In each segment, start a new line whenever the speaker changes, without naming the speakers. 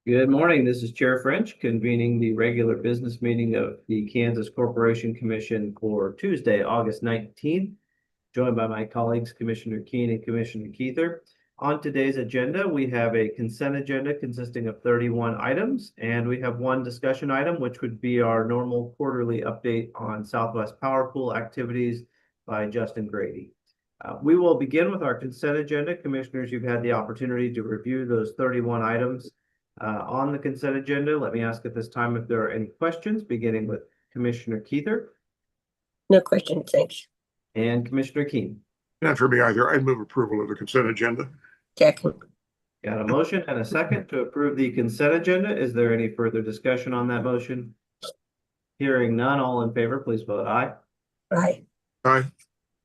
Good morning. This is Chair French convening the regular business meeting of the Kansas Corporation Commission for Tuesday, August 19th, joined by my colleagues, Commissioner Keene and Commissioner Keither. On today's agenda, we have a consent agenda consisting of 31 items, and we have one discussion item, which would be our normal quarterly update on Southwest Power Pool activities by Justin Grady. We will begin with our consent agenda. Commissioners, you've had the opportunity to review those 31 items on the consent agenda. Let me ask at this time if there are any questions, beginning with Commissioner Keither
No question, thanks.
and Commissioner Keene.
Not for me either. I move approval of the consent agenda.
Second.
Got a motion and a second to approve the consent agenda. Is there any further discussion on that motion? Hearing none, all in favor, please vote aye.
Aye.
Aye.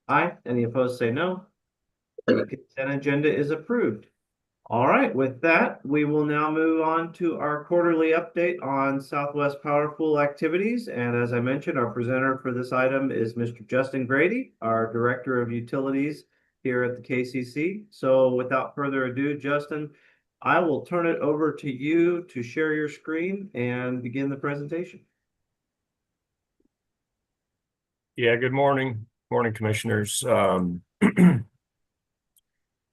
Aye. Any opposed, say no. The consent agenda is approved. All right, with that, we will now move on to our quarterly update on Southwest Power Pool activities. And as I mentioned, our presenter for this item is Mr. Justin Grady, our Director of Utilities here at the KCC. So without further ado, Justin, I will turn it over to you to share your screen and begin the presentation.
Yeah, good morning. Morning, commissioners.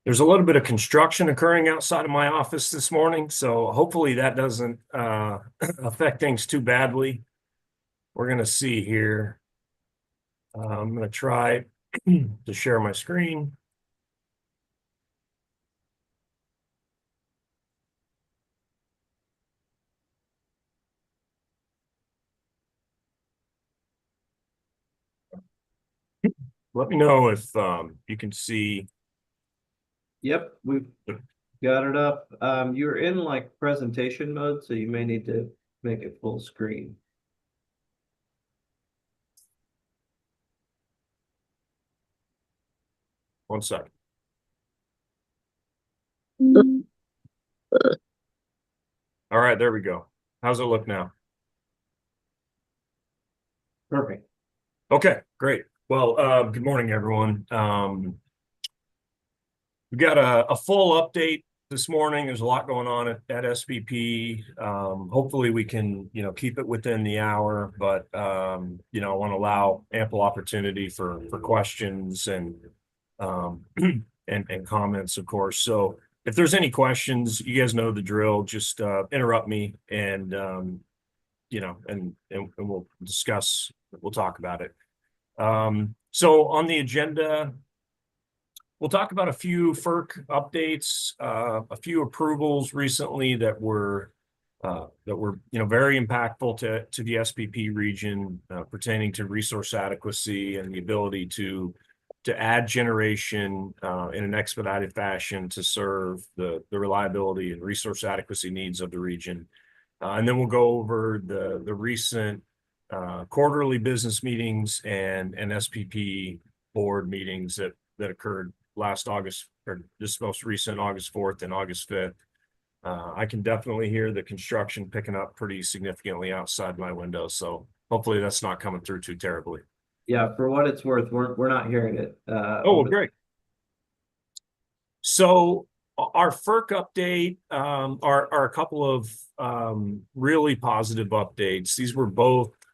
There's a little bit of construction occurring outside of my office this morning, so hopefully that doesn't affect things too badly. We're going to see here. I'm going to try to share my screen. Let me know if you can see.
Yep, we've got it up. You're in like presentation mode, so you may need to make it full screen.
One second. All right, there we go. How's it look now?
Perfect.
Okay, great. Well, good morning, everyone. We've got a full update this morning. There's a lot going on at SPP. Hopefully we can, keep it within the hour, but, I want to allow ample opportunity for questions and comments, of course. So if there's any questions, you guys know the drill, just interrupt me and, and we'll discuss, we'll talk about it. So on the agenda, we'll talk about a few FERC updates, a few approvals recently that were very impactful to the SPP region, pertaining to resource adequacy and the ability to add generation in an expedited fashion to serve the reliability and resource adequacy needs of the region. And then we'll go over the recent quarterly business meetings and SPP board meetings that occurred last August, or this most recent August 4th and August 5th. I can definitely hear the construction picking up pretty significantly outside my window, so hopefully that's not coming through too terribly.
Yeah, for what it's worth, we're not hearing it.
Oh, well, great. So our FERC update are a couple of really positive updates.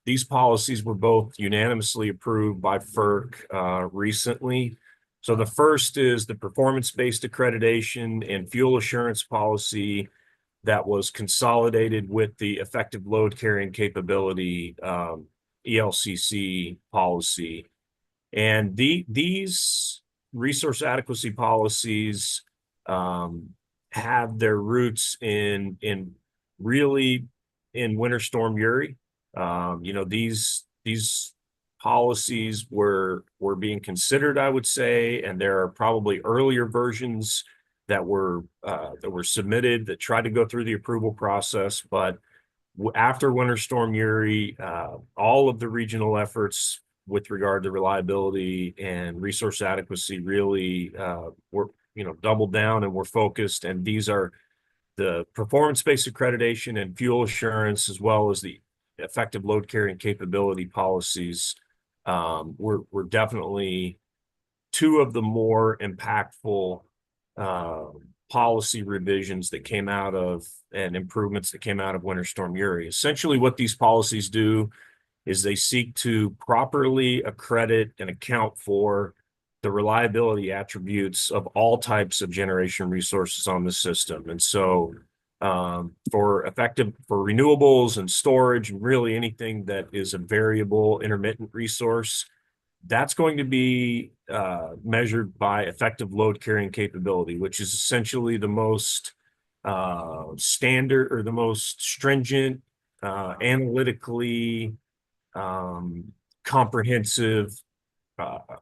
These policies were both unanimously approved by FERC recently. So the first is the performance-based accreditation and fuel assurance policy that was consolidated with the effective load carrying capability ELCC policy. And these resource adequacy policies have their roots in Winter Storm Uri. These policies were being considered, I would say, and there are probably earlier versions that were submitted that tried to go through the approval process. But after Winter Storm Uri, all of the regional efforts with regard to reliability and resource adequacy really were doubled down and were focused. And these are the performance-based accreditation and fuel assurance, as well as the effective load carrying capability policies, were definitely two of the more impactful policy revisions that came out of and improvements that came out of Winter Storm Uri. Essentially, what these policies do is they seek to properly accredit and account for the reliability attributes of all types of generation resources on the system. And so for renewables and storage, and really anything that is a variable intermittent resource, that's going to be measured by effective load carrying capability, which is essentially the most standard or the most stringent, analytically comprehensive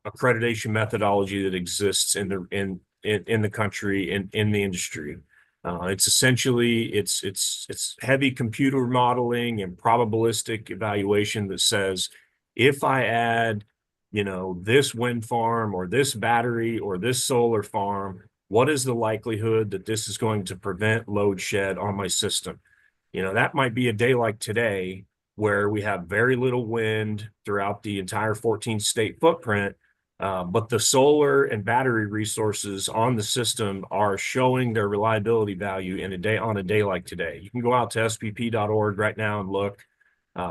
accreditation methodology that exists in the country and in the industry. It's essentially it's heavy computer modeling and probabilistic evaluation that says, if I add, this wind farm or this battery or this solar farm, what is the likelihood that this is going to prevent load shed on my system? That might be a day like today where we have very little wind throughout the entire 14-state footprint, but the solar and battery resources on the system are showing their reliability value on a day like today. You can go out to spp.org right now and look.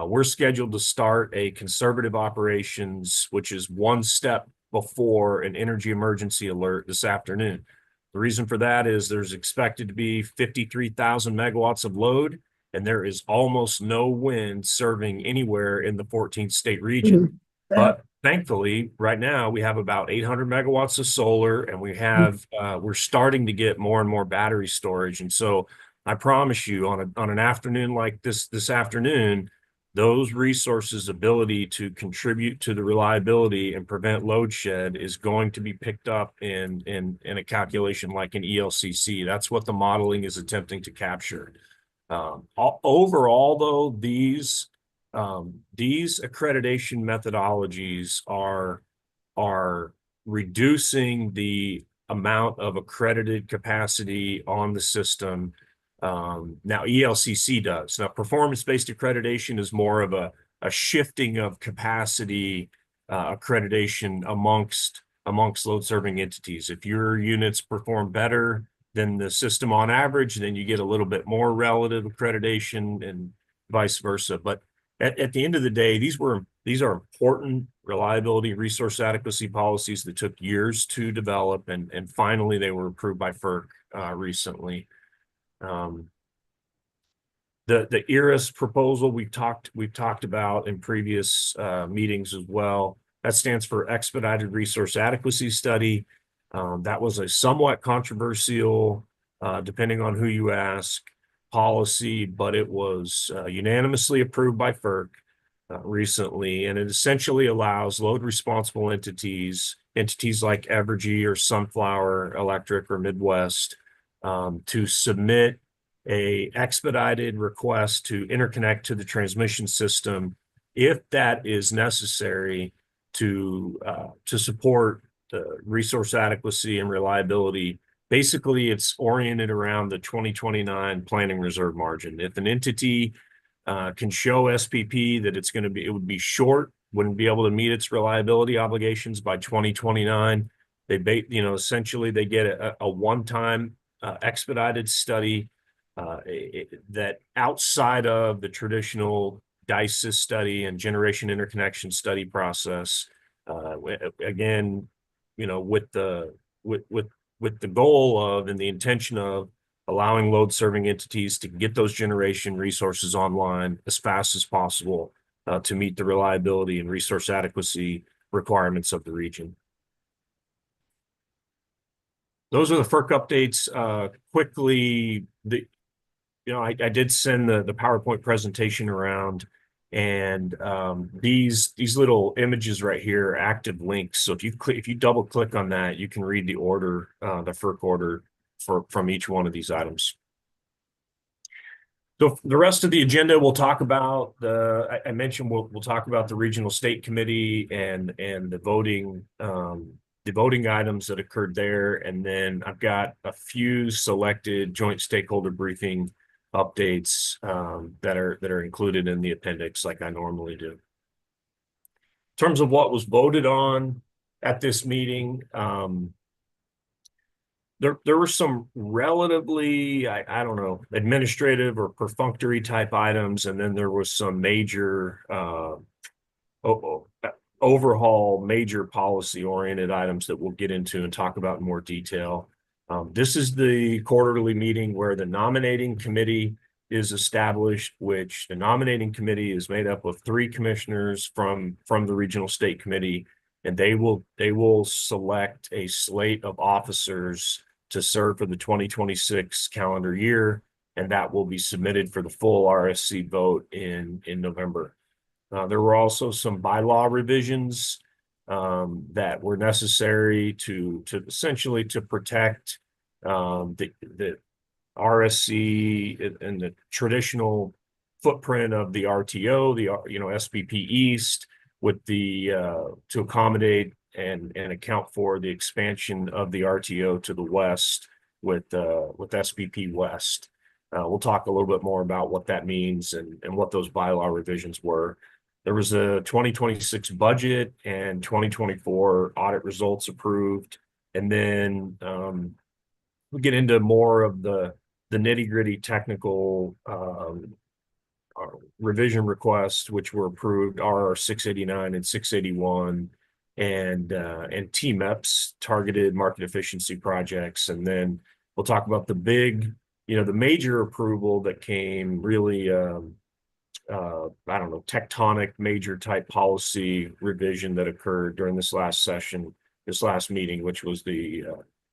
We're scheduled to start a conservative operations, which is one step before an energy emergency alert this afternoon. The reason for that is there's expected to be 53,000 megawatts of load, and there is almost no wind serving anywhere in the 14th state region. But thankfully, right now we have about 800 megawatts of solar, and we're starting to get more and more battery storage. And so I promise you, on an afternoon like this afternoon, those resources' ability to contribute to the reliability and prevent load shed is going to be picked up in a calculation like an ELCC. That's what the modeling is attempting to capture. Overall, though, these accreditation methodologies are reducing the amount of accredited capacity on the system. Now ELCC does. Now performance-based accreditation is more of a shifting of capacity accreditation amongst load serving entities. If your units perform better than the system on average, then you get a little bit more relative accreditation and vice versa. But at the end of the day, these are important reliability resource adequacy policies that took years to develop, and finally they were approved by FERC recently. The ERAS proposal we've talked about in previous meetings as well. That stands for Expedited Resource Adequacy Study. That was a somewhat controversial, depending on who you ask, policy, but it was unanimously approved by FERC recently, and it essentially allows load responsible entities like Evergy or Sunflower Electric or Midwest to submit a expedited request to interconnect to the transmission system if that is necessary to support the resource adequacy and reliability. Basically, it's oriented around the 2029 planning reserve margin. If an entity can show SPP that it would be short, wouldn't be able to meet its reliability obligations by 2029, essentially they get a one-time expedited study that outside of the traditional DICES study and generation interconnection study process. Again, with the goal of and the intention of allowing load serving entities to get those generation resources online as fast as possible to meet the reliability and resource adequacy requirements of the region. Those are the FERC updates. Quickly, I did send the PowerPoint presentation around, and these little images right here are active links. So if you double click on that, you can read the order, the FERC order from each one of these items. So the rest of the agenda, we'll talk about I mentioned we'll talk about the Regional State Committee and the voting items that occurred there, and then I've got a few selected joint stakeholder briefing updates that are included in the appendix like I normally do. In terms of what was voted on at this meeting, there were some relatively, I don't know, administrative or perfunctory type items, and then there was some major overhaul, major policy oriented items that we'll get into and talk about in more detail. This is the quarterly meeting where the nominating committee is established, which the nominating committee is made up of 3 commissioners from the regional state committee, and they will select a slate of officers to serve for the 2026 calendar year, and that will be submitted for the full RSC vote in November. There were also some bylaw revisions that were necessary to essentially to protect the RSC and the traditional footprint of the RTO, the SPP East, with the to accommodate and account for the expansion of the RTO to the west with SPP West. We'll talk a little bit more about what that means and what those bylaw revisions were. There was a 2026 budget and 2024 audit results approved. And then we'll get into more of the nitty-gritty technical revision requests, which were approved, RR 689 and 681, and TMEPS, targeted market efficiency projects. And then we'll talk about the big, the major approval that came really, I don't know, tectonic major type policy revision that occurred during this last meeting, which was the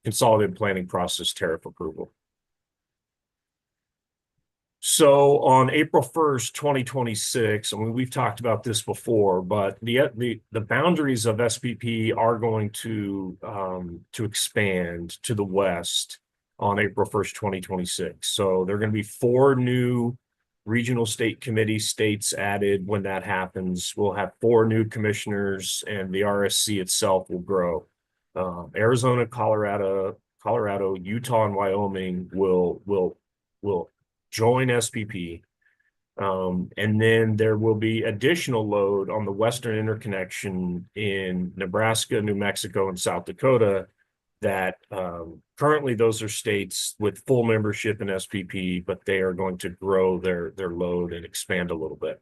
consolidated planning process tariff approval. So on April 1st, 2026, I mean, we've talked about this before, but the boundaries of SPP are going to expand to the west on April 1st, 2026. So there are going to be 4 new regional state committee states added. When that happens, we'll have 4 new commissioners, and the RSC itself will grow. Arizona, Colorado, Utah, and Wyoming will join SPP. And then there will be additional load on the Western interconnection in Nebraska, New Mexico, and South Dakota that currently those are states with full membership in SPP, but they are going to grow their load and expand a little bit.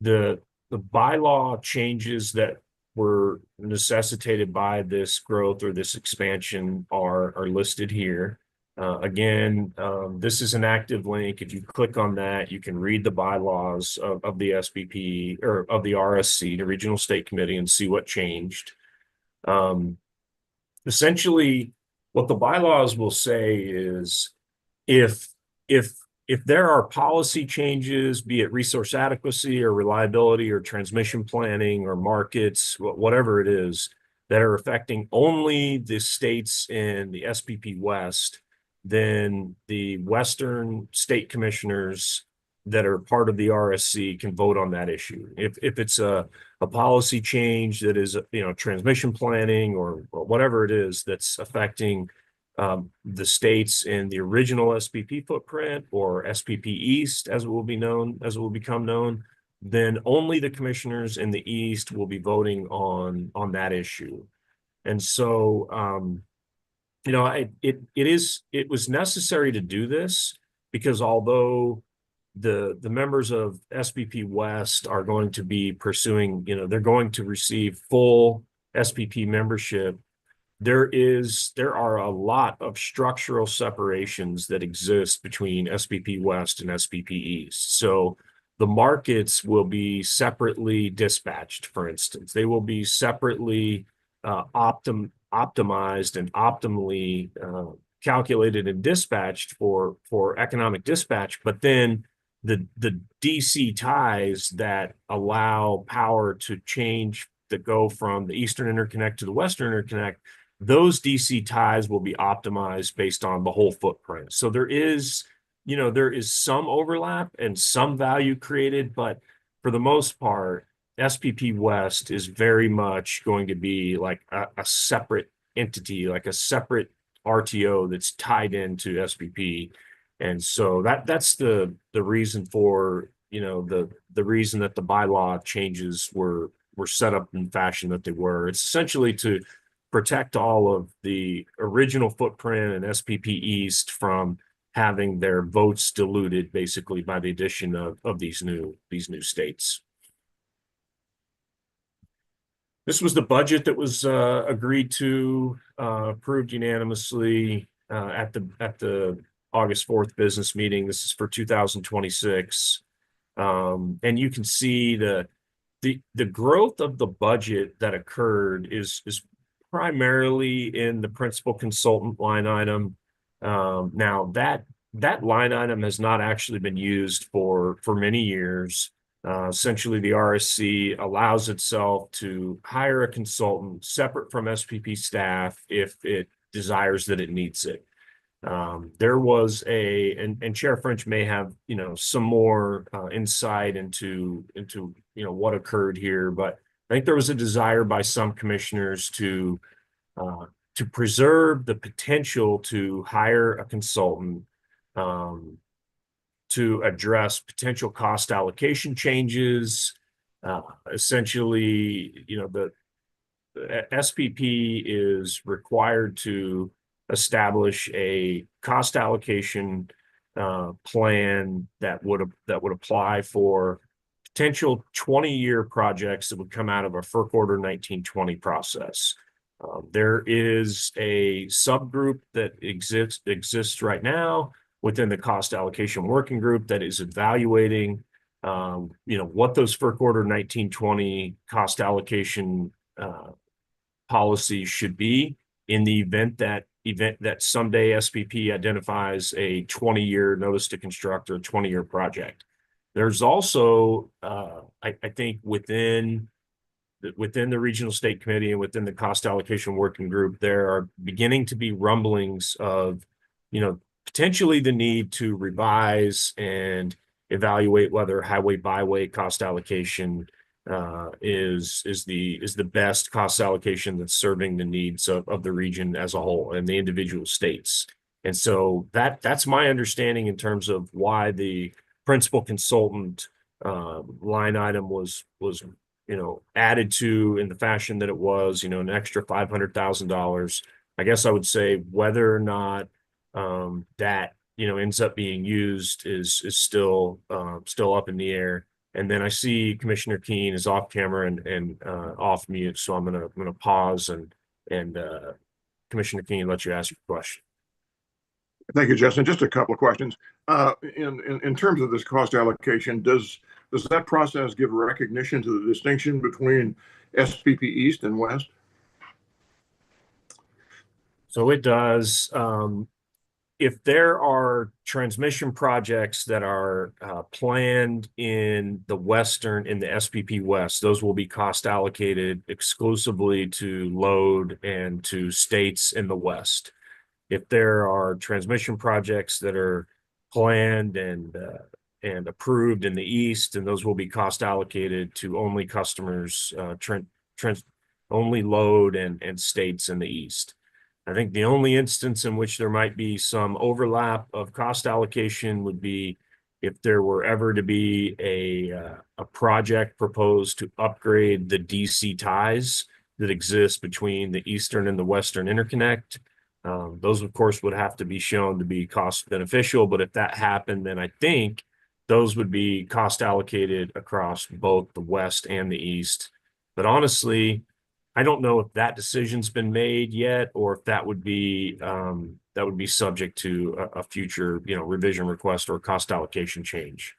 The bylaw changes that were necessitated by this growth or this expansion are listed here. Again, this is an active link. If you click on that, you can read the bylaws of the SPP or of the RSC, the Regional State Committee, and see what changed. Essentially, what the bylaws will say is if there are policy changes, be it resource adequacy or reliability or transmission planning or markets, whatever it is, that are affecting only the states in the SPP West, then the Western state commissioners that are part of the RSC can vote on that issue. If it's a policy change that is, transmission planning or whatever it is that's affecting the states in the original SPP footprint or SPP East, as it will become known, then only the commissioners in the East will be voting on that issue. And so, it was necessary to do this because although the members of SPP West are going to be pursuing, they're going to receive full SPP membership, there are a lot of structural separations that exist between SPP West and SPP East. So the markets will be separately dispatched, for instance. They will be separately optimized and optimally calculated and dispatched for economic dispatch, but then the DC ties that allow power to change, that go from the Eastern interconnect to the Western interconnect, those DC ties will be optimized based on the whole footprint. So there is some overlap and some value created, but for the most part, SPP West is very much going to be like a separate entity, like a separate RTO that's tied into SPP. And so that's the reason for, the reason that the bylaw changes were set up in fashion that they were. It's essentially to protect all of the original footprint and SPP East from having their votes diluted basically by the addition of these new states. This was the budget that was agreed to, approved unanimously at the August 4th business meeting. This is for 2026. And you can see the growth of the budget that occurred is primarily in the principal consultant line item. Now that line item has not actually been used for many years. Essentially, the RSC allows itself to hire a consultant separate from SPP staff if it desires that it needs it. There was and Chair French may have, some more insight into, what occurred here, but I think there was a desire by some commissioners to preserve the potential to hire a consultant to address potential cost allocation changes. Essentially, the SPP is required to establish a cost allocation plan that would apply for potential 20-year projects that would come out of a FERC Order 1920 process. There is a subgroup that exists right now within the cost allocation working group that is evaluating, what those FERC Order 1920 cost allocation policies should be in the event that someday SPP identifies a 20-year notice to construct or a 20-year project. There's also, I think, within the Regional State Committee and within the cost allocation working group, there are beginning to be rumblings of, potentially the need to revise and evaluate whether highway byway cost allocation is the best cost allocation that's serving the needs of the region as a whole and the individual states. And so that's my understanding in terms of why the principal consultant line item was added to in the fashion that it was, an extra $500,000. I guess I would say whether or not that ends up being used is still up in the air. And then I see Commissioner Keene is off camera and off mute, so I'm gonna pause and Commissioner Keene, let you ask your question.
Thank you, Justin. Just a couple of questions. In terms of this cost allocation, does that process give recognition to the distinction between SPP East and West?
So it does. If there are transmission projects that are planned in the SPP West, those will be cost allocated exclusively to load and to states in the West. If there are transmission projects that are planned and approved in the East, and those will be cost allocated to only customers, only load and states in the East. I think the only instance in which there might be some overlap of cost allocation would be if there were ever to be a project proposed to upgrade the DC ties that exist between the Eastern and the Western interconnect. Those, of course, would have to be shown to be cost beneficial, but if that happened, then I think those would be cost allocated across both the West and the East. But honestly, I don't know if that decision's been made yet, or if that would be subject to a future, revision request or cost allocation change.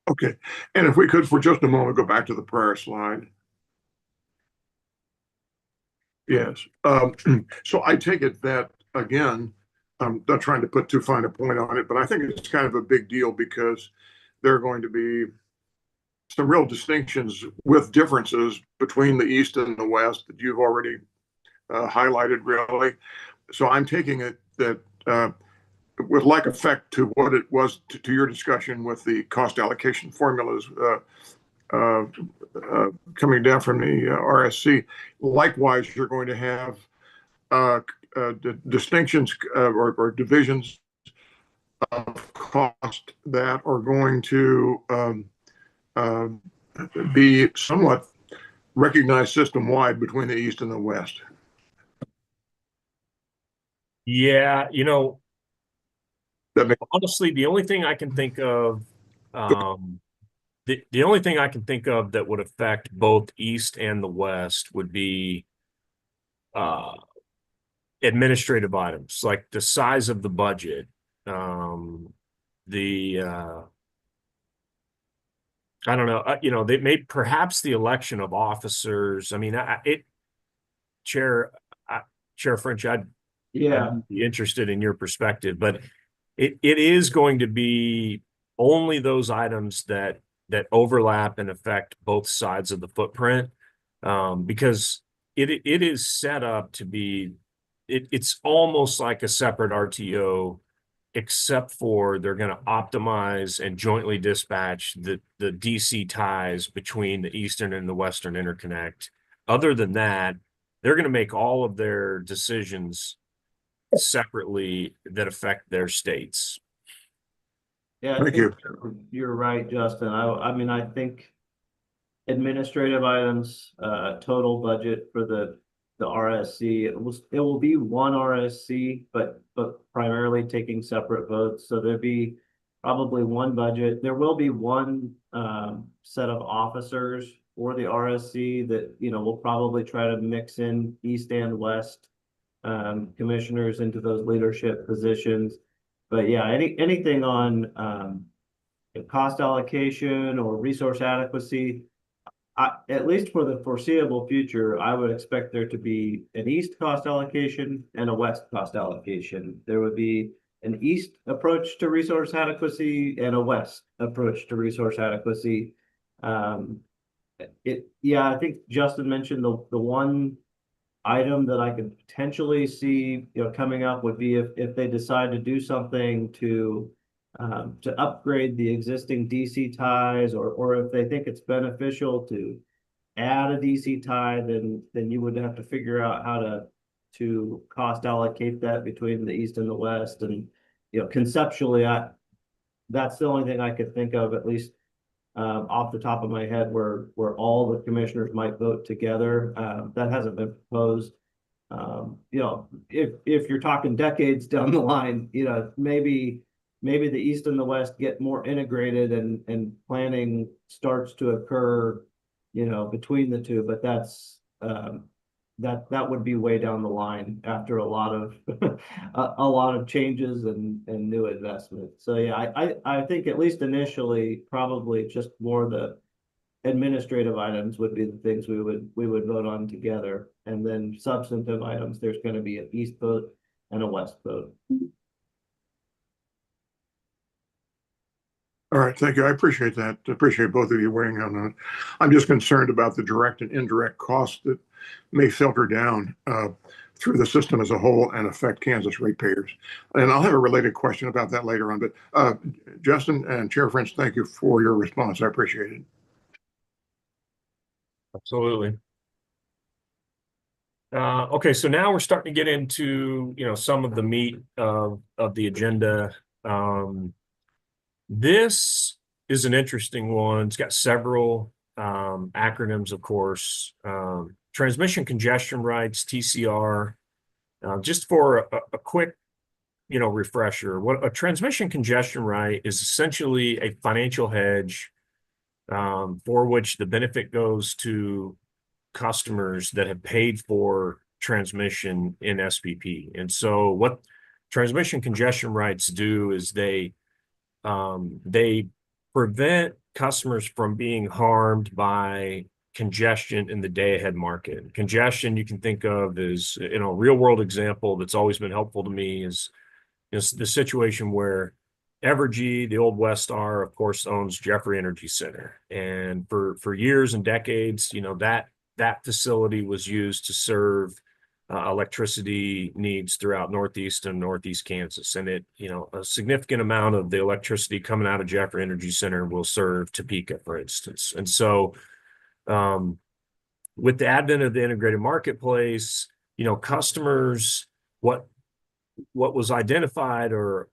Okay, and if we could for just a moment go back to the prior slide. Yes. So I take it that, again, I'm not trying to put too fine a point on it, but I think it's kind of a big deal because there are going to be some real distinctions with differences between the East and the West that you've already highlighted, really. So I'm taking it that with like effect to what it was to your discussion with the cost allocation formulas coming down from the RSC. Likewise, you're going to have distinctions or divisions of cost that are going to be somewhat recognized system-wide between the East and the West.
Yeah, you know,
That makes,
honestly, the only thing I can think of, um, the only thing I can think of that would affect both East and the West would be uh administrative items, like the size of the budget, the I don't know, you know, they may perhaps the election of officers. I mean, Chair, I, Chair French,
Yeah,
I'd be interested in your perspective, but it is going to be only those items that overlap and affect both sides of the footprint, because it is set up to be it's almost like a separate RTO, except for they're going to optimize and jointly dispatch the DC ties between the Eastern and the Western interconnect. Other than that, they're going to make all of their decisions separately that affect their states.
yeah, I
thank
think
you.
you're right, Justin. I mean, I think administrative items, total budget for the RSC, it will be one RSC, but primarily taking separate votes. So there'd be probably one budget. There will be one set of officers for the RSC that, you know, we'll probably try to mix in East and West commissioners into those leadership positions. But yeah, anything on cost allocation or resource adequacy, at least for the foreseeable future, I would expect there to be an east cost allocation and a west cost allocation. There would be an east approach to resource adequacy and a west approach to resource adequacy. Yeah, I think Justin mentioned the one item that I could potentially see, you know, coming up would be if they decide to do something to upgrade the existing DC ties, or if they think it's beneficial to add a DC tie, then you would have to figure out how to cost allocate that between the east and the west. And you know, conceptually, that's the only thing I could think of, at least off the top of my head, where all the commissioners might vote together. That hasn't been proposed. You know, if you're talking decades down the line, you know, maybe the East and the West get more integrated and planning starts to occur, you know, between the two. But that's that would be way down the line after a lot of a lot of changes and new investment. So yeah, I think at least initially, probably just more the administrative items would be the things we would vote on together, and then substantive items, there's going to be an east vote and a west vote.
All right, thank you. I appreciate that. I appreciate both of you weighing in on that. I'm just concerned about the direct and indirect costs that may filter down through the system as a whole and affect Kansas ratepayers. And I'll have a related question about that later on. But Justin and Chair French, thank you for your response. I appreciate it.
Absolutely. Okay, so now we're starting to get into, you know, some of the meat of the agenda. This is an interesting one. It's got several acronyms, of course. Transmission congestion rights, TCR. Just for a quick, you know, refresher, what a transmission congestion right is essentially a financial hedge for which the benefit goes to customers that have paid for transmission in SPP. And so what transmission congestion rights do is they prevent customers from being harmed by congestion in the day-ahead market. Congestion you can think of as, you know, a real-world example that's always been helpful to me is the situation where Evergy, the old Westar, of course, owns Jeffrey Energy Center. And for years and decades, you know, that facility was used to serve electricity needs throughout Northeast and Northeast Kansas. And it, you know, a significant amount of the electricity coming out of Jeffrey Energy Center will serve Topeka, for instance. And so with the advent of the integrated marketplace, you know, customers, what was identified or,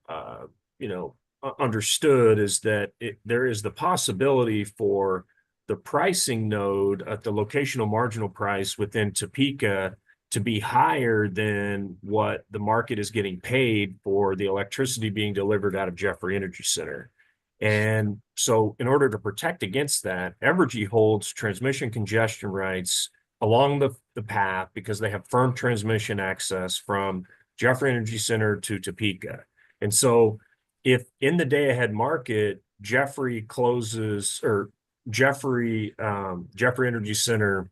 you know, understood is that there is the possibility for the pricing node at the locational marginal price within Topeka to be higher than what the market is getting paid for the electricity being delivered out of Jeffrey Energy Center. And so in order to protect against that, Evergy holds transmission congestion rights along the path because they have firm transmission access from Jeffrey Energy Center to Topeka. And so if in the day ahead market, Jeffrey closes or Jeffrey Energy Center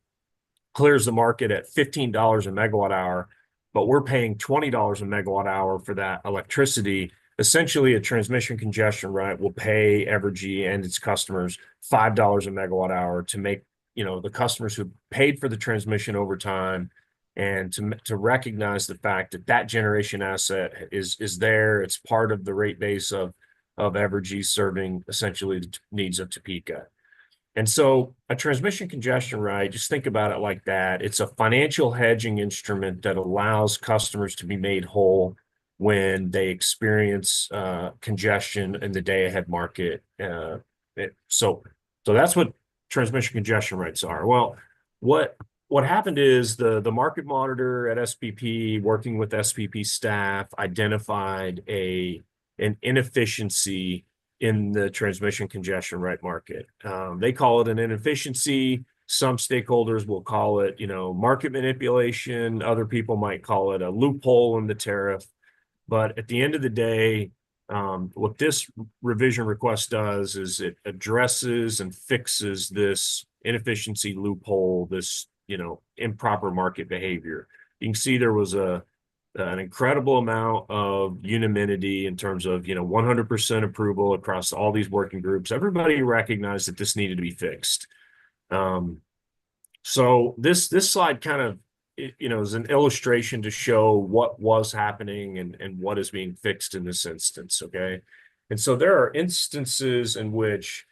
clears the market at $15 a megawatt hour, but we're paying $20 a megawatt hour for that electricity. Essentially, a transmission congestion right will pay Evergy and its customers $5 a megawatt hour to make, the customers who paid for the transmission over time, and to recognize the fact that that generation asset is there. It's part of the rate base of Evergy, serving essentially the needs of Topeka. And so a transmission congestion right, just think about it like that. It's a financial hedging instrument that allows customers to be made whole when they experience congestion in the day ahead market. So that's what transmission congestion rights are. Well, what happened is the market monitor at SPP, working with SPP staff, identified an inefficiency in the transmission congestion right market. They call it an inefficiency. Some stakeholders will call it, market manipulation. Other people might call it a loophole in the tariff. But at the end of the day, what this revision request does is it addresses and fixes this inefficiency loophole, this, improper market behavior. You can see there was an incredible amount of unanimity in terms of, 100% approval across all these working groups. Everybody recognized that this needed to be fixed. So this slide kind of, is an illustration to show what was happening and what is being fixed in this instance, okay? And so there are instances in which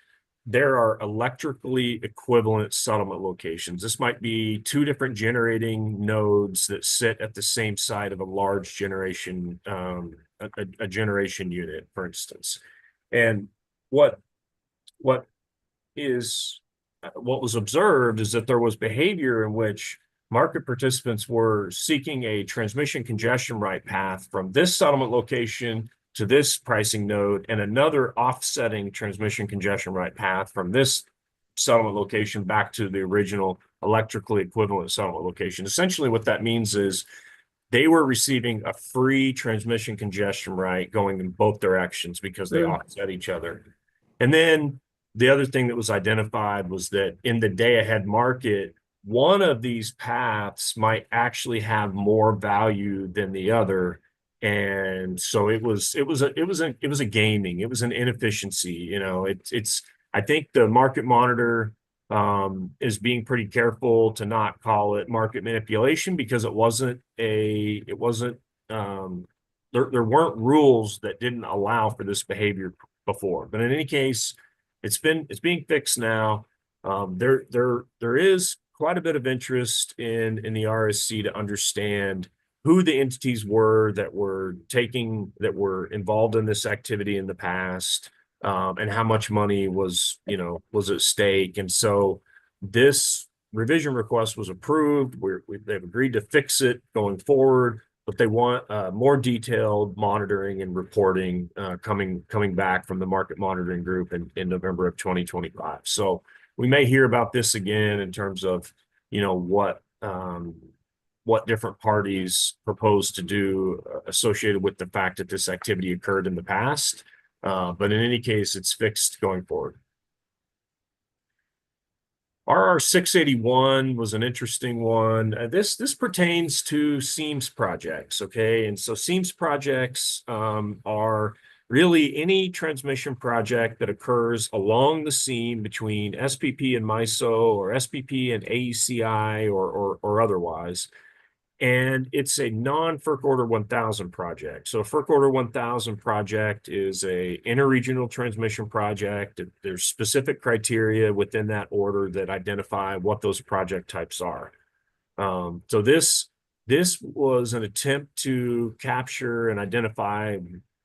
there are electrically equivalent settlement locations. This might be two different generating nodes that sit at the same side of a large generation, a generation unit, for instance. And what was observed is that there was behavior in which market participants were seeking a transmission congestion right path from this settlement location to this pricing node, and another offsetting transmission congestion right path from this settlement location back to the original electrically equivalent settlement location. Essentially, what that means is they were receiving a free transmission congestion right going in both directions because they offset each other. And then the other thing that was identified was that in the day ahead market, one of these paths might actually have more value than the other. And so it was a gaming. It was an inefficiency. I think the market monitor is being pretty careful to not call it market manipulation, because there weren't rules that didn't allow for this behavior before. But in any case, it's being fixed now. There is quite a bit of interest in the RSC to understand who the entities were that were involved in this activity in the past, and how much money was at stake. And so this revision request was approved. They've agreed to fix it going forward, but they want more detailed monitoring and reporting coming back from the market monitoring group in November of 2025. So we may hear about this again in terms of, what different parties propose to do associated with the fact that this activity occurred in the past. But in any case, it's fixed going forward. RR 681 was an interesting one. This pertains to SEAMS projects, okay? And so SEAMS projects are really any transmission project that occurs along the seam between SPP and MISO, or SPP and AECI, or otherwise. And it's a non-FERC Order 1000 project. So a FERC Order 1000 project is a interregional transmission project. There's specific criteria within that order that identify what those project types are. So this was an attempt to capture and identify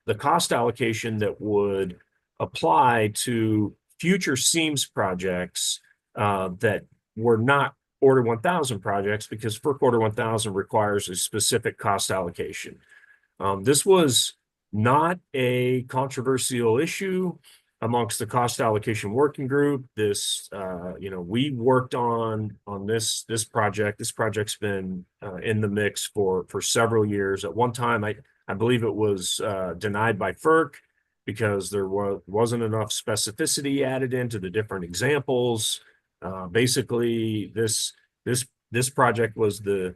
the cost allocation that would apply to future SEAMS projects that were not Order 1000 projects because FERC Order 1000 requires a specific cost allocation. This was not a controversial issue amongst the cost allocation working group. This, we worked on this project. This project's been in the mix for several years. At one time, I believe it was denied by FERC because there wasn't enough specificity added into the different examples. Basically, this project was the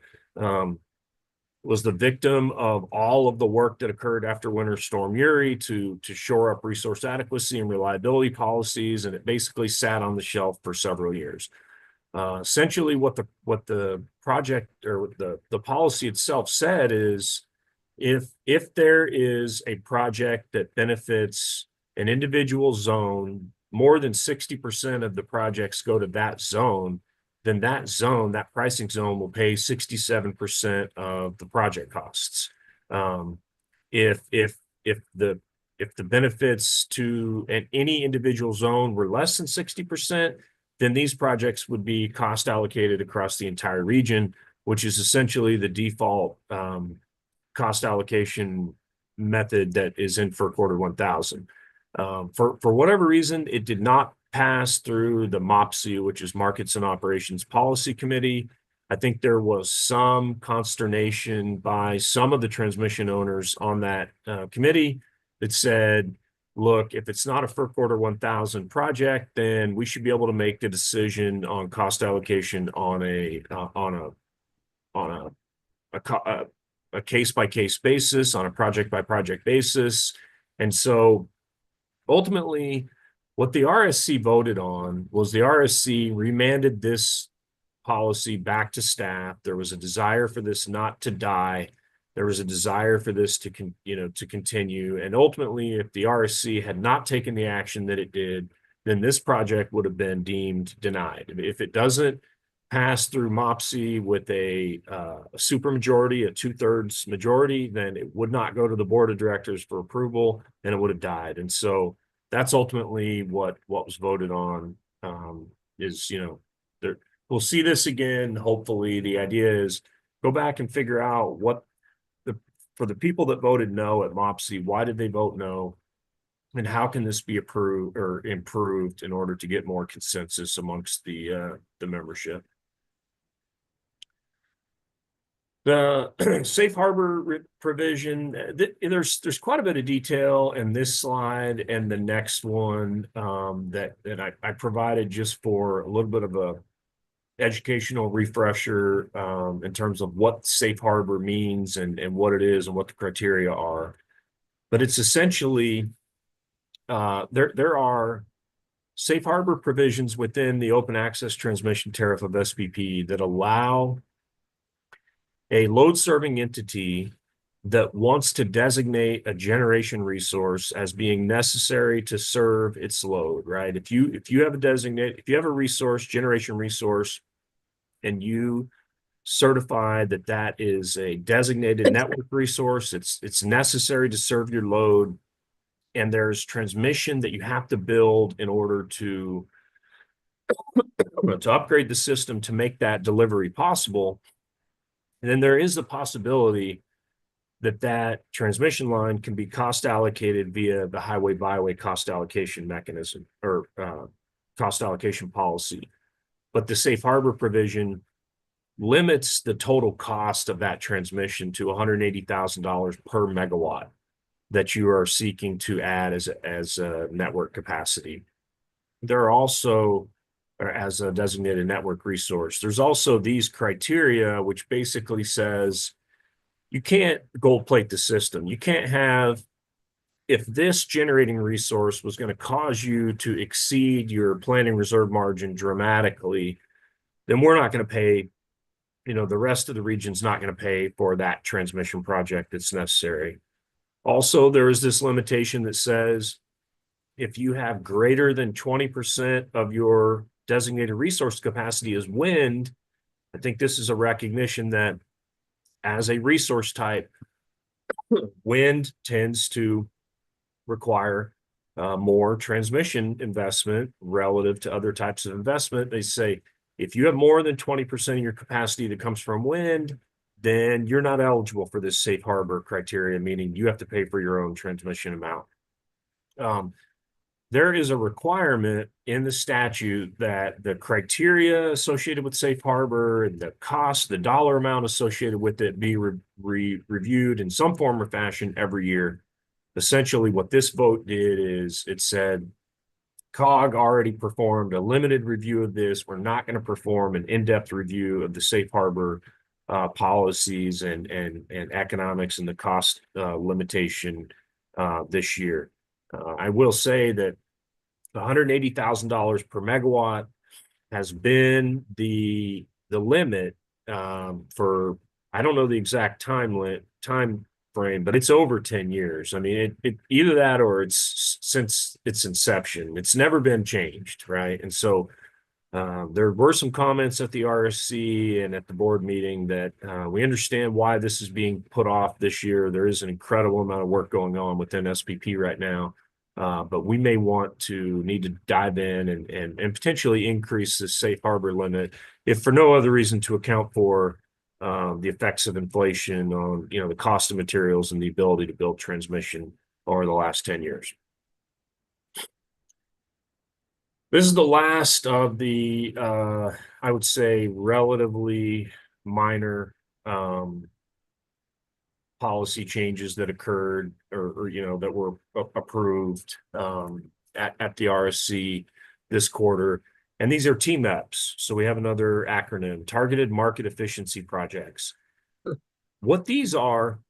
victim of all of the work that occurred after Winter Storm Uri to shore up resource adequacy and reliability policies, and it basically sat on the shelf for several years. Essentially, what the project or the policy itself said is, if there is a project that benefits an individual zone, more than 60% of the projects go to that zone, then that pricing zone will pay 67% of the project costs. If the benefits to any individual zone were less than 60%, then these projects would be cost allocated across the entire region, which is essentially the default cost allocation method that is in FERC Order 1000. For whatever reason, it did not pass through the MOPSI, which is Markets and Operations Policy Committee. I think there was some consternation by some of the transmission owners on that committee that said, look, if it's not a FERC Order 1000 project, then we should be able to make the decision on cost allocation on a case-by-case basis, on a project-by-project basis. And so ultimately, what the RSC voted on was the RSC remanded this policy back to staff. There was a desire for this not to die. There was a desire for this to continue. And ultimately, if the RSC had not taken the action that it did, then this project would have been deemed denied. If it doesn't pass through MOPSI with a supermajority, a 2/3 majority, then it would not go to the board of directors for approval, and it would have died. And so that's ultimately what was voted on. We'll see this again. Hopefully, the idea is go back and figure out for the people that voted no at MOPSI, why did they vote no? And how can this be approved or improved in order to get more consensus amongst the membership? The safe harbor provision, there's quite a bit of detail in this slide and the next one that I provided just for a little bit of a educational refresher in terms of what safe harbor means and what it is and what the criteria are. But it's essentially there are safe harbor provisions within the open access transmission tariff of SPP that allow a load serving entity that wants to designate a generation resource as being necessary to serve its load, right? If you have a resource, generation resource, and you certify that is a designated network resource, it's necessary to serve your load, and there's transmission that you have to build in order to upgrade the system to make that delivery possible, and then there is the possibility that transmission line can be cost allocated via the highway byway cost allocation mechanism or cost allocation policy. But the safe harbor provision limits the total cost of that transmission to $180,000 per megawatt that you are seeking to add as a network capacity. There are also, or as a designated network resource, there's also these criteria, which basically says you can't gold plate the system. You can't have, if this generating resource was going to cause you to exceed your planning reserve margin dramatically, then we're not going to pay, the rest of the region's not going to pay for that transmission project that's necessary. Also, there is this limitation that says if you have greater than 20% of your designated resource capacity is wind, I think this is a recognition that as a resource type, wind tends to require more transmission investment relative to other types of investment. They say If you have more than 20% of your capacity that comes from wind, then you're not eligible for this safe harbor criteria, meaning you have to pay for your own transmission amount. There is a requirement in the statute that the criteria associated with safe harbor and the cost, the dollar amount associated with it be reviewed in some form or fashion every year. Essentially, what this vote did is it said, COG already performed a limited review of this. We're not going to perform an in-depth review of the safe harbor policies and economics and the cost limitation this year. I will say that $180,000 per megawatt has been the limit for, I don't know the exact time frame, but it's over 10 years. I mean, it either that or it's since its inception. It's never been changed, right? And so there were some comments at the RSC and at the board meeting that we understand why this is being put off this year. There is an incredible amount of work going on within SPP right now. But we may need to dive in and potentially increase the safe harbor limit, if for no other reason to account for the effects of inflation on, the cost of materials and the ability to build transmission over the last 10 years. This is the last of the, I would say, relatively minor policy changes that occurred or that were approved at the RSC this quarter. And these are TMEPs. So we have another acronym, Targeted Market Efficiency Projects. What these are,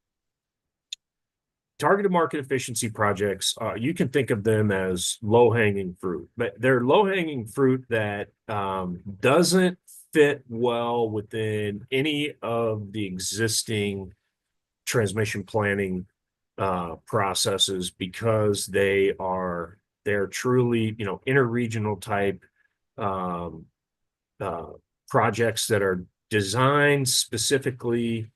targeted market efficiency projects, you can think of them as low-hanging fruit, but they're low-hanging fruit that doesn't fit well within any of the existing transmission planning processes, because they're truly interregional type projects that are designed specifically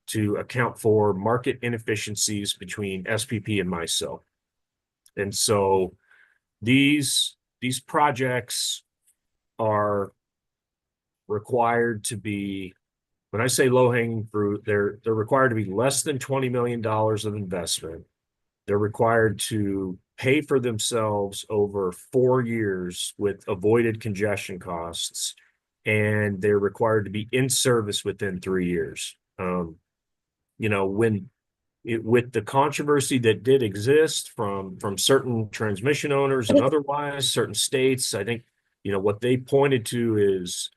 to account for market inefficiencies between SPP and MISO. And so these projects are required to be, when I say low-hanging fruit, they're required to be less than $20 million of investment. They're required to pay for themselves over 4 years with avoided congestion costs, and they're required to be in service within 3 years. With the controversy that did exist from certain transmission owners and otherwise, certain states, I think, what they pointed to is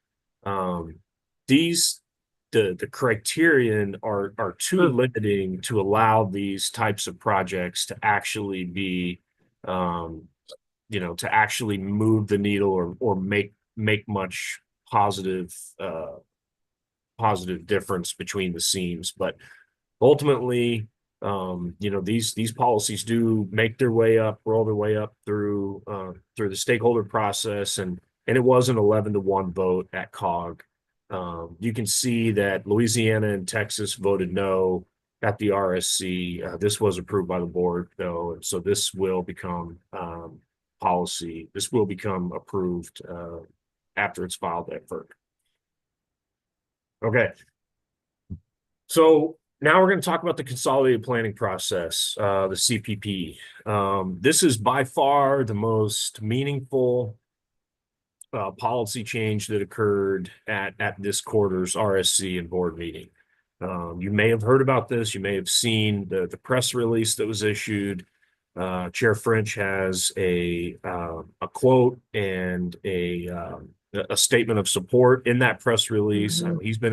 the criterion are too limiting to allow these types of projects to actually be, to actually move the needle or make much positive difference between the seams. But ultimately, these policies do make their way up, roll their way up through the stakeholder process, and it was an 11-1 vote at COG. You can see that Louisiana and Texas voted no at the RSC. This was approved by the board, though, and so this will become policy. This will become approved after it's filed at FERC. Okay. So now we're going to talk about the consolidated planning process, the CPP. This is by far the most meaningful policy change that occurred at this quarter's RSC and board meeting. You may have heard about this. You may have seen the press release that was issued. Chair French has a quote and a statement of support in that press release. He's been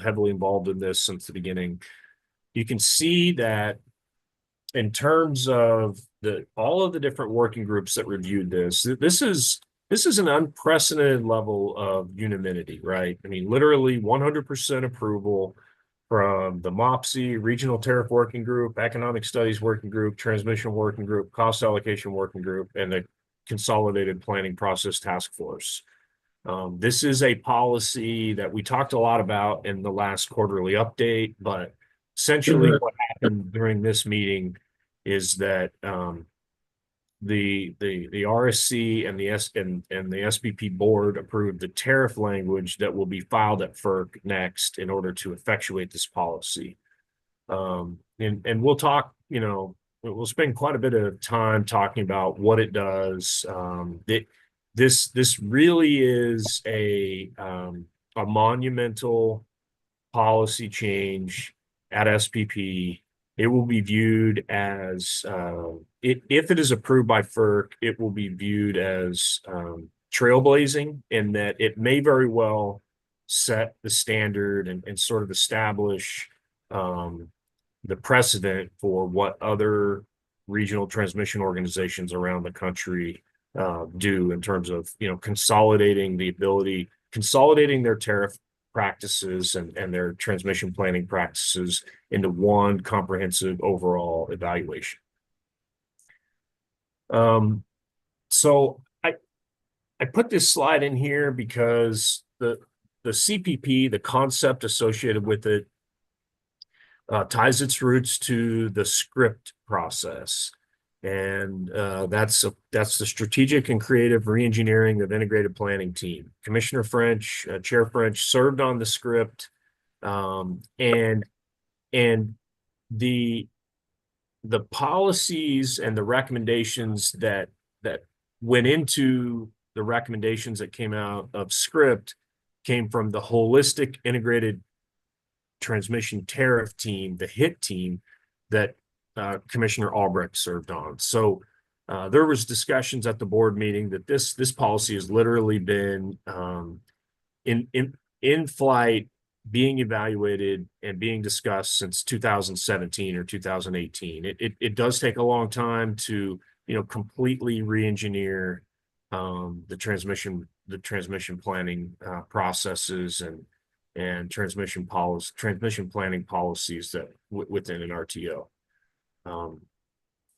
heavily involved in this since the beginning. You can see that in terms of all of the different working groups that reviewed this is an unprecedented level of unanimity, right? I mean, literally 100% approval from the MOPSI, Regional Tariff Working Group, Economic Studies Working Group, Transmission Working Group, Cost Allocation Working Group, and the Consolidated Planning Process Task Force. This is a policy that we talked a lot about in the last quarterly update, but essentially what happened during this meeting is that the RSC and the SPP board approved the tariff language that will be filed at FERC next in order to effectuate this policy. And we'll talk, we'll spend quite a bit of time talking about what it does. This really is a monumental policy change at SPP. It will be viewed as, if it is approved by FERC, it will be viewed as trailblazing, in that it may very well set the standard and sort of establish the precedent for what other regional transmission organizations around the country do in terms of, consolidating their tariff practices and their transmission planning practices into one comprehensive overall evaluation. So I put this slide in here because the CPP, the concept associated with it, ties its roots to the SCRIPT process. And that's the Strategic and Creative Reengineering of Integrated Planning team. Commissioner French, Chair French, served on the SCRIPT, and the policies and the recommendations that went into the recommendations that came out of SCRIPT came from the Holistic Integrated Transmission Tariff team, the HIT team, that Commissioner Albrecht served on. So there was discussions at the board meeting that this policy has literally been in flight, being evaluated and being discussed since 2017 or 2018. It does take a long time to completely re-engineer the transmission planning processes and transmission planning policies that within an RTO.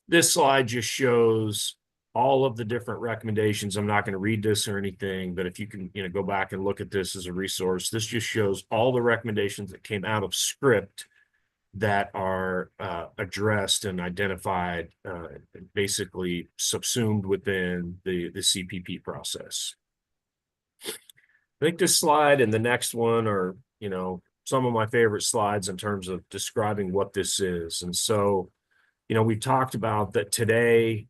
This slide just shows all of the different recommendations. I'm not going to read this or anything, but if you can, go back and look at this as a resource, this just shows all the recommendations that came out of SCRIPT that are addressed and identified, basically subsumed within the CPP process. I think this slide and the next one are, some of my favorite slides in terms of describing what this is. And so, we've talked about that today.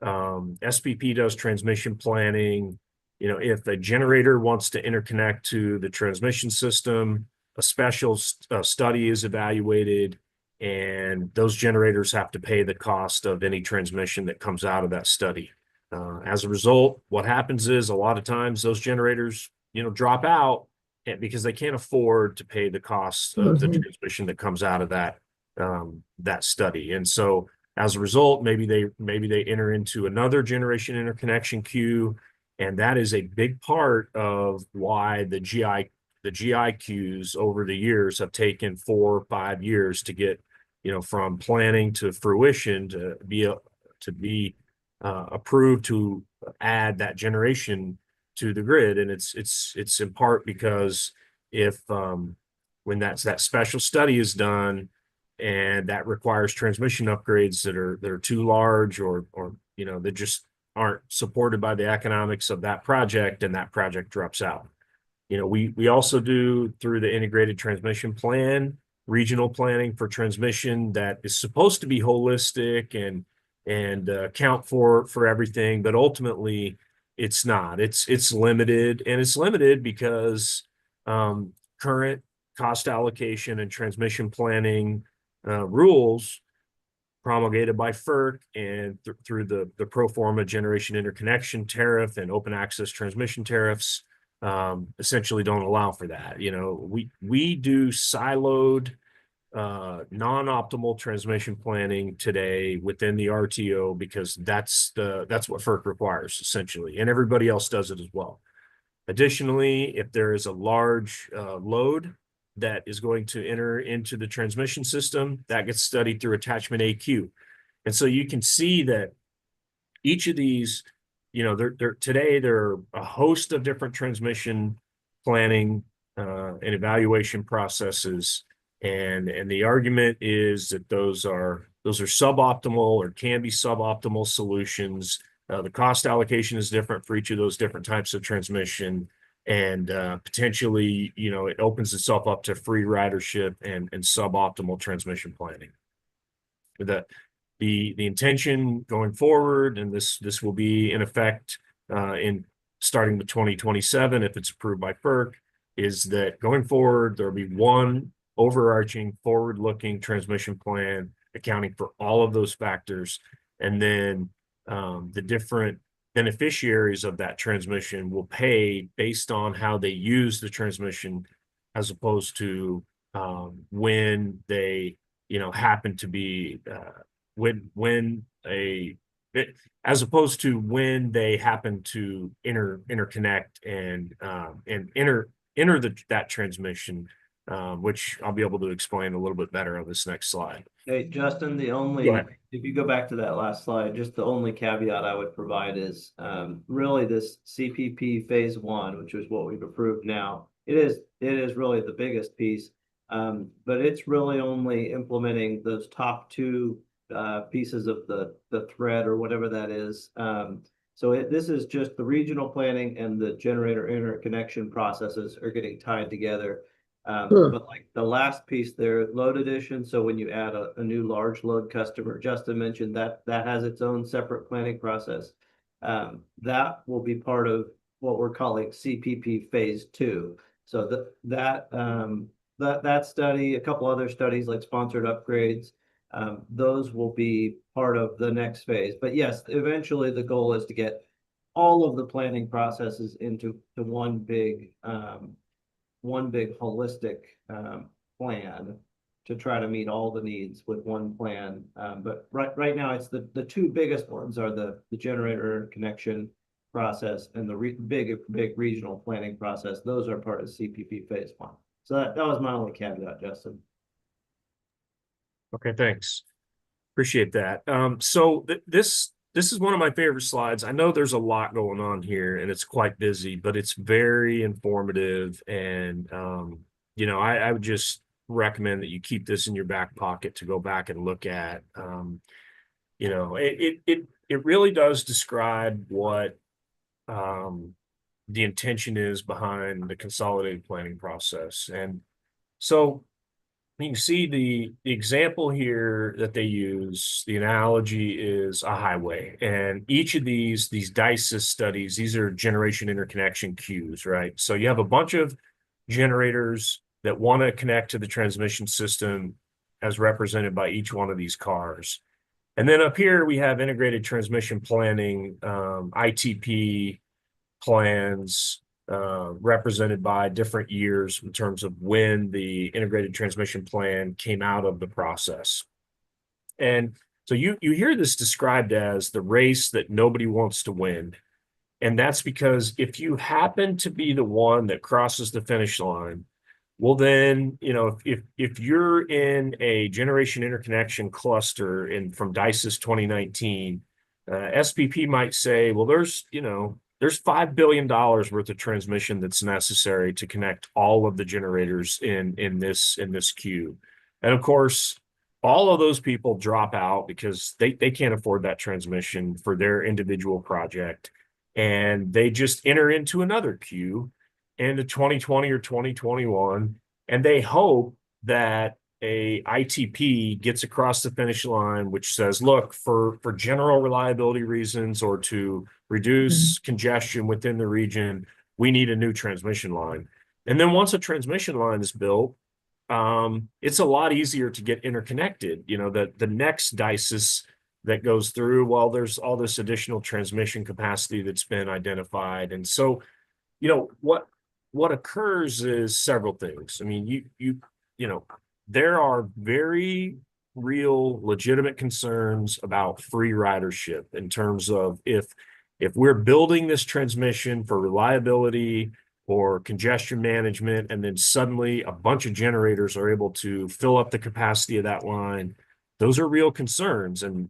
SPP does transmission planning. If a generator wants to interconnect to the transmission system, a special study is evaluated, and those generators have to pay the cost of any transmission that comes out of that study. As a result, what happens is a lot of times those generators, drop out because they can't afford to pay the cost of the transmission that comes out of that study. And so as a result, maybe they enter into another generation interconnection queue, and that is a big part of why the GI queues over the years have taken 4 or 5 years to get, from planning to fruition to be approved to add that generation to the grid. And it's in part because when that special study is done, and that requires transmission upgrades that are too large or that just aren't supported by the economics of that project, and that project drops out. We also do, through the integrated transmission plan, regional planning for transmission that is supposed to be holistic and account for everything, but ultimately it's not. It's limited, and it's limited because current cost allocation and transmission planning rules promulgated by FERC and through the pro forma generation interconnection tariff and open access transmission tariffs essentially don't allow for that. We do siloed non-optimal transmission planning today within the RTO because that's what FERC requires essentially, and everybody else does it as well. Additionally, if there is a large load that is going to enter into the transmission system, that gets studied through attachment AQ. And so you can see that each of these, today there are a host of different transmission planning and evaluation processes. And the argument is that those are those are suboptimal or can be suboptimal solutions. The cost allocation is different for each of those different types of transmission. And potentially, it opens itself up to free ridership and suboptimal transmission planning. The intention going forward, and this will be in effect in starting with 2027 if it's approved by FERC, is that going forward there'll be one overarching forward-looking transmission plan accounting for all of those factors, and then the different beneficiaries of that transmission will pay based on how they use the transmission, as opposed to when they happen to be as opposed to when they happen to interconnect and enter that transmission, which I'll be able to explain a little bit better on this next slide.
Hey, Justin,
Go ahead.
if you go back to that last slide, just the only caveat I would provide is really this CPP phase 1, which is what we've approved now. It is really the biggest piece, but it's really only implementing those top two pieces of the thread or whatever that is. So this is just the regional planning and the generator interconnection processes are getting tied together. But like the last piece there, load addition. So when you add a new large load customer, Justin mentioned that has its own separate planning process. That will be part of what we're calling CPP phase 2. So that study, a couple other studies like sponsored upgrades, those will be part of the next phase. But yes, eventually the goal is to get all of the planning processes into one big holistic plan to try to meet all the needs with one plan. But right now, it's the two biggest ones are the generator connection process and the big regional planning process. Those are part of CPP phase 1. So that was my only caveat, Justin.
Okay, thanks. Appreciate that. So this is one of my favorite slides. I know there's a lot going on here and it's quite busy, but it's very informative. And, I would just recommend that you keep this in your back pocket to go back and look at. It really does describe what the intention is behind the consolidated planning process. And so you can see the example here that they use, the analogy is a highway. And each of these DICES studies, these are generation interconnection queues, right? So you have a bunch of generators that want to connect to the transmission system as represented by each one of these cars. And then up here, we have integrated transmission planning, ITP plans, represented by different years in terms of when the integrated transmission plan came out of the process. And so you hear this described as the race that nobody wants to win. And that's because if you happen to be the one that crosses the finish line, well, then, if you're in a generation interconnection cluster from DICES 2019, SPP might say, well, there's $5 billion worth of transmission that's necessary to connect all of the generators in this queue. And of course, all of those people drop out because they can't afford that transmission for their individual project. And they just enter into another queue into 2020 or 2021, and they hope that a ITP gets across the finish line, which says, look, for general reliability reasons or to reduce congestion within the region, we need a new transmission line. And then once a transmission line is built, it's a lot easier to get interconnected. The next DICES that goes through, well, there's all this additional transmission capacity that's been identified. And so, what occurs is several things. I mean, there are very real, legitimate concerns about free ridership in terms of if we're building this transmission for reliability or congestion management, and then suddenly a bunch of generators are able to fill up the capacity of that line, those are real concerns. And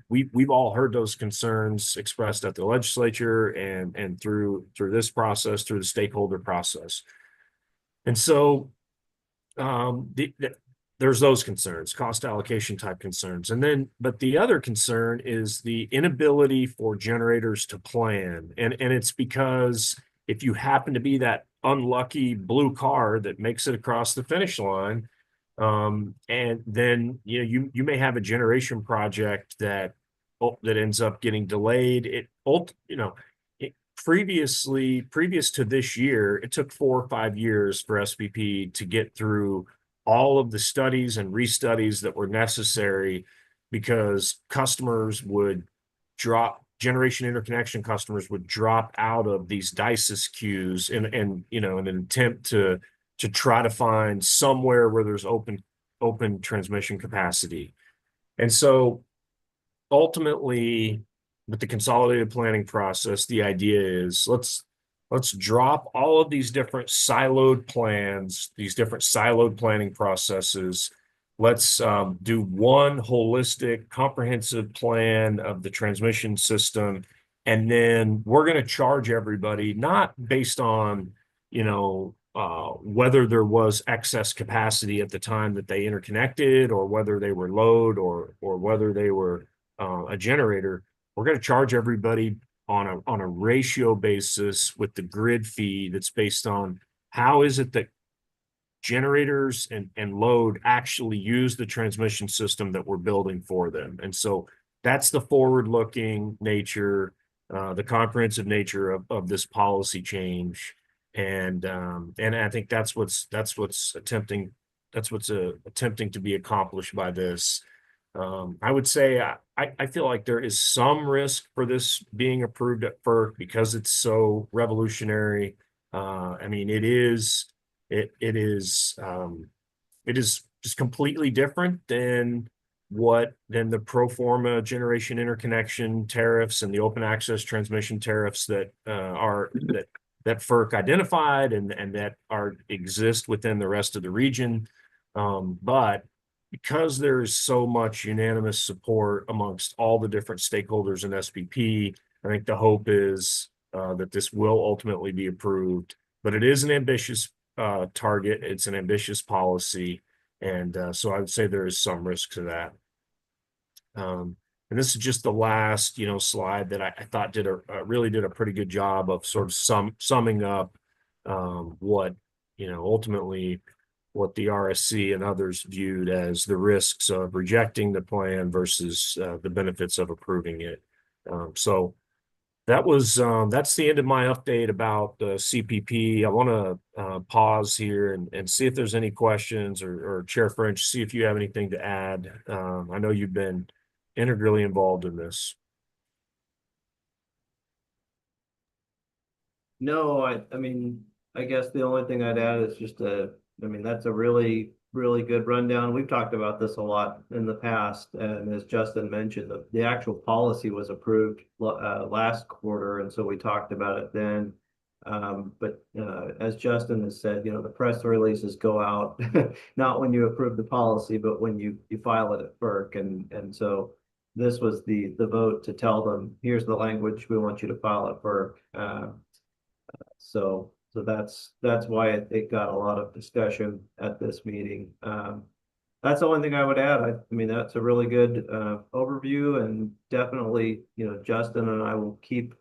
we've all heard those concerns expressed at the legislature and through this process, through the stakeholder process. And so there's those concerns, cost allocation type concerns. And then, but the other concern is the inability for generators to plan. And it's because if you happen to be that unlucky blue car that makes it across the finish line, and then, you may have a generation project that ends up getting delayed. Previous to this year, it took 4 or 5 years for SPP to get through all of the studies and restudies that were necessary, because generation interconnection customers would drop out of these DICES queues in an attempt to try to find somewhere where there's open transmission capacity. And so ultimately, with the consolidated planning process, the idea is let's drop all of these different siloed plans, these different siloed planning processes. Let's do one holistic, comprehensive plan of the transmission system. And then we're going to charge everybody, not based on, whether there was excess capacity at the time that they interconnected, or whether they were load, or whether they were a generator. We're going to charge everybody on a ratio basis with the grid fee that's based on how is it that generators and load actually use the transmission system that we're building for them. And so that's the forward-looking nature, the comprehensive nature of this policy change. And I think that's what's attempting to be accomplished by this. I would say I feel like there is some risk for this being approved at FERC because it's so revolutionary. I mean, it is just completely different than the pro forma generation interconnection tariffs and the open access transmission tariffs that FERC identified and that exist within the rest of the region. But because there is so much unanimous support amongst all the different stakeholders in SPP, I think the hope is that this will ultimately be approved. But it is an ambitious target. It's an ambitious policy. And so I would say there is some risk to that. And this is just the last, slide that I thought really did a pretty good job of sort of summing up what, ultimately what the RSC and others viewed as the risks of rejecting the plan versus the benefits of approving it. So that's the end of my update about CPP. I want to pause here and see if there's any questions, or Chair French, see if you have anything to add. I know you've been integrally involved in this.
No, I mean, I guess the only thing I'd add is that's a really, really good rundown. We've talked about this a lot in the past, and as Justin mentioned, the actual policy was approved last quarter, and so we talked about it then. But as Justin has said, the press releases go out not when you approve the policy, but when you file it at FERC, and so this was the vote to tell them, here's the language we want you to file at FERC. So that's why it got a lot of discussion at this meeting. That's the only thing I would add. I mean, that's a really good overview, and definitely, Justin and I will keep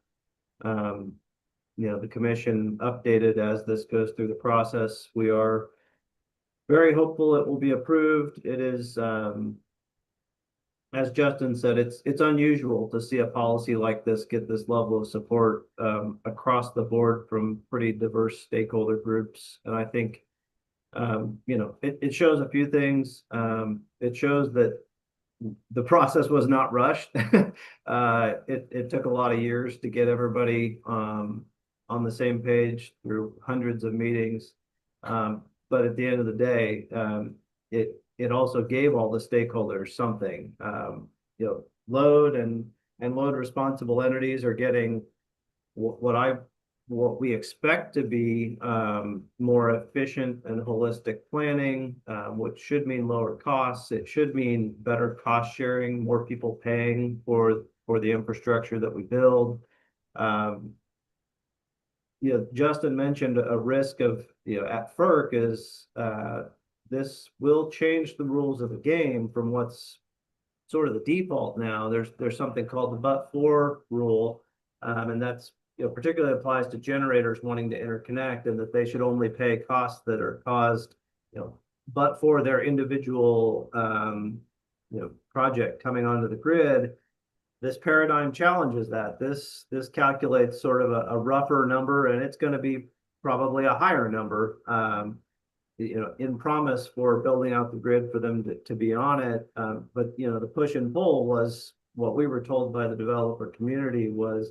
the commission updated as this goes through the process. We are very hopeful it will be approved. It is, as Justin said, it's unusual to see a policy like this get this level of support across the board from pretty diverse stakeholder groups. And I think, it shows a few things. It shows that the process was not rushed. It took a lot of years to get everybody on the same page through hundreds of meetings. But at the end of the day, it also gave all the stakeholders something. Load and load responsible entities are getting what we expect to be more efficient and holistic planning, which should mean lower costs. It should mean better cost sharing, more people paying for the infrastructure that we build. Justin mentioned a risk of, at FERC is this will change the rules of the game from what's sort of the default now. There's something called the but-for rule, and that's, particularly applies to generators wanting to interconnect, and that they should only pay costs that are caused, but for their individual, project coming onto the grid. This paradigm challenges that. This calculates sort of a rougher number, and it's going to be probably a higher number, in promise for building out the grid for them to be on it. But the push and pull was what we were told by the developer community was,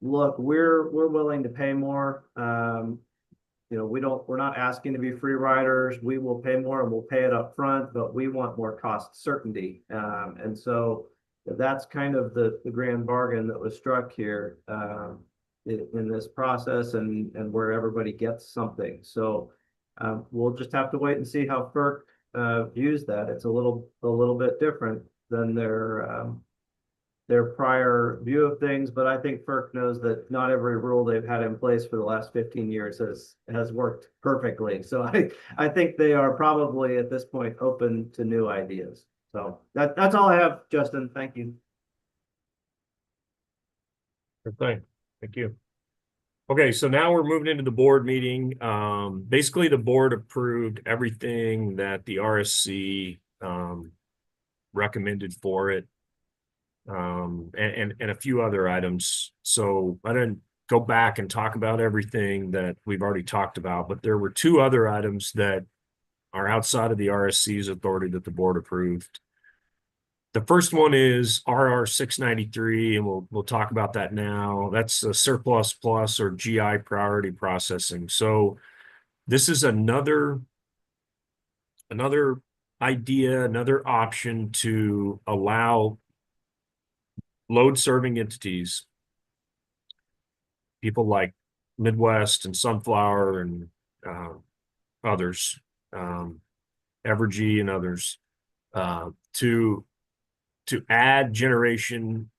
look, we're willing to pay more. We're not asking to be free riders. We will pay more and we'll pay it up front, but we want more cost certainty. And so that's kind of the grand bargain that was struck here in this process, and where everybody gets something. So we'll just have to wait and see how FERC views that. It's a little bit different than their prior view of things, but I think FERC knows that not every rule they've had in place for the last 15 years has worked perfectly. So I think they are probably at this point open to new ideas. So that's all I have, Justin. Thank you.
Good thing. Thank you. Okay, so now we're moving into the board meeting. Basically, the board approved everything that the RSC recommended for it, and a few other items. So I didn't go back and talk about everything that we've already talked about, but there were two other items that are outside of the RSC's authority that the board approved. The first one is RR 693, and we'll talk about that now. That's a surplus plus or GI priority processing. So this is another idea, another option to allow load serving entities, people like Midwest and Sunflower and others, Evergy and others, to add generation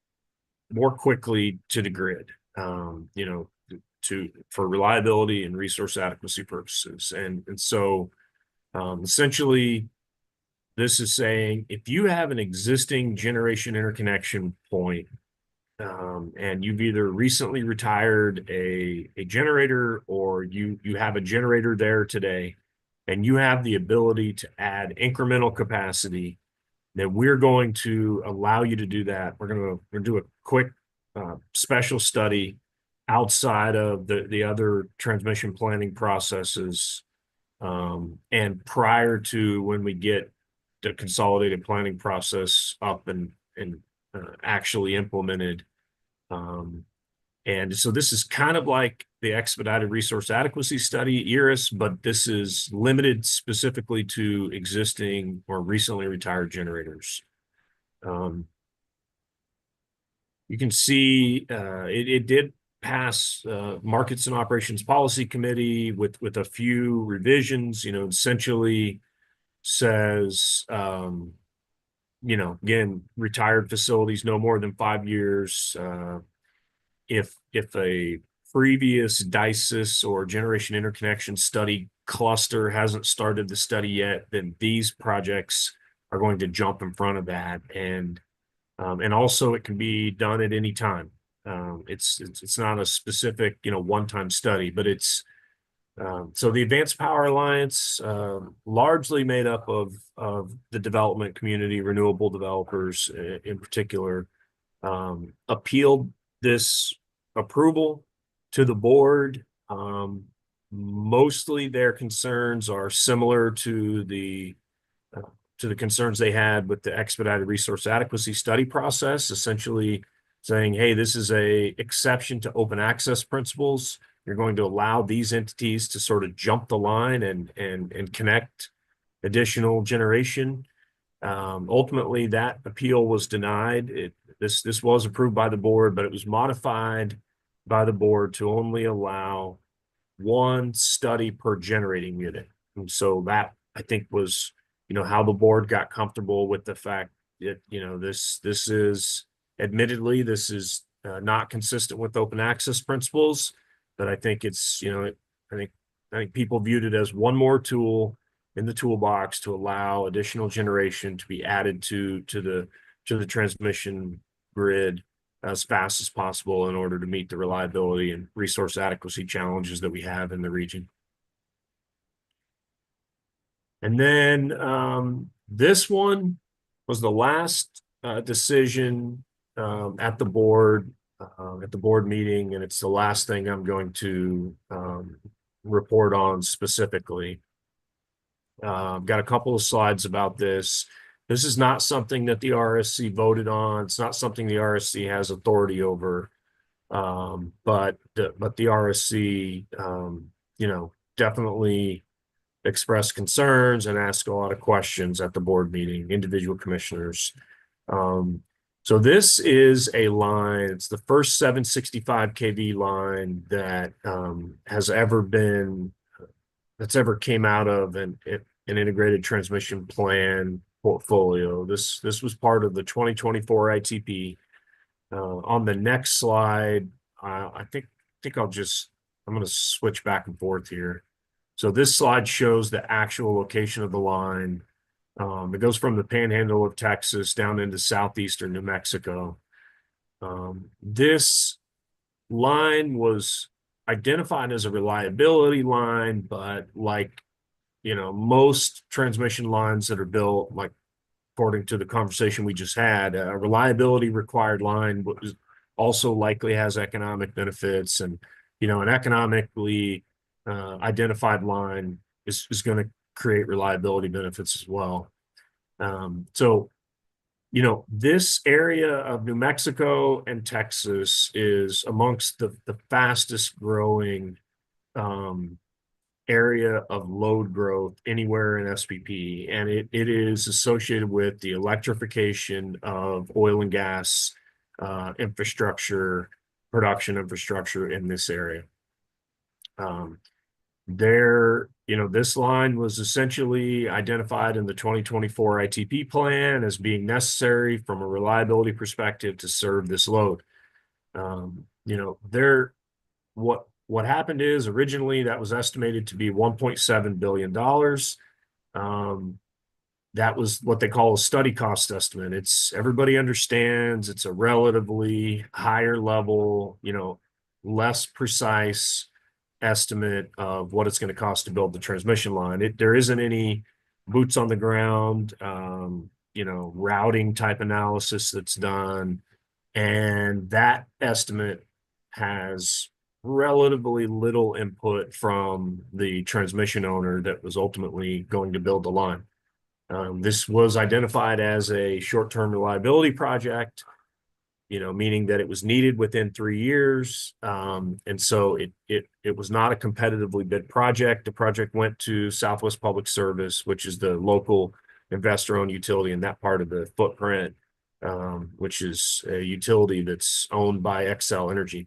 more quickly to the grid, for reliability and resource adequacy purposes. And so essentially, this is saying if you have an existing generation interconnection point, and you've either recently retired a generator, or you have a generator there today, and you have the ability to add incremental capacity, then we're going to allow you to do that. We're going to do a quick special study outside of the other transmission planning processes, and prior to when we get the consolidated planning process up and actually implemented. And so this is kind of like the expedited resource adequacy study, ERAS, but this is limited specifically to existing or recently retired generators. You can see it did pass Markets and Operations Policy Committee with a few revisions. Essentially says, again, retired facilities no more than 5 years. If a previous DISIS or generation interconnection study cluster hasn't started the study yet, then these projects are going to jump in front of that. And also it can be done at any time. It's not a specific, one-time study, but it's, so the Advanced Power Alliance, largely made up of the development community, renewable developers in particular, appealed this approval to the board. Mostly their concerns are similar to the concerns they had with the expedited resource adequacy study process, essentially saying, hey, this is a exception to open access principles. You're going to allow these entities to sort of jump the line and connect additional generation. Ultimately, that appeal was denied. This was approved by the board, but it was modified by the board to only allow one study per generating unit. And so that, I think, was, how the board got comfortable with the fact that, this is, admittedly, this is not consistent with open access principles, but I think it's, I think people viewed it as one more tool in the toolbox to allow additional generation to be added to the transmission grid as fast as possible in order to meet the reliability and resource adequacy challenges that we have in the region. And then this one was the last decision at the board meeting, and it's the last thing I'm going to report on specifically. I've got a couple of slides about this. This is not something that the RSC voted on. It's not something the RSC has authority over. But the RSC, you know, definitely expressed concerns and asked a lot of questions at the board meeting, individual commissioners. So this is a line, it's the first 765 kV line that has ever been, that's ever came out of an integrated transmission plan portfolio. This was part of the 2024 ITP. On the next slide, I think I'm going to switch back and forth here. So this slide shows the actual location of the line. It goes from the panhandle of Texas down into southeastern New Mexico. This line was identified as a reliability line, but like, you know, most transmission lines that are built, like according to the conversation we just had, a reliability required line also likely has economic benefits, and, you know, an economically identified line is going to create reliability benefits as well. So, you know, this area of New Mexico and Texas is amongst the fastest growing area of load growth anywhere in SPP, and it is associated with the electrification of oil and gas infrastructure, production infrastructure in this area. You know, this line was essentially identified in the 2024 ITP plan as being necessary from a reliability perspective to serve this load. You know, what happened is originally that was estimated to be $1.7 billion. That was what they call a study cost estimate. Everybody understands it's a relatively higher level, you know, less precise estimate of what it's going to cost to build the transmission line. There isn't any boots on the ground, you know, routing type analysis that's done. And that estimate has relatively little input from the transmission owner that was ultimately going to build the line. This was identified as a short-term reliability project, you know, meaning that it was needed within 3 years. And so it was not a competitively bid project. The project went to Southwest Public Service, which is the local investor-owned utility in that part of the footprint, which is a utility that's owned by Xcel Energy.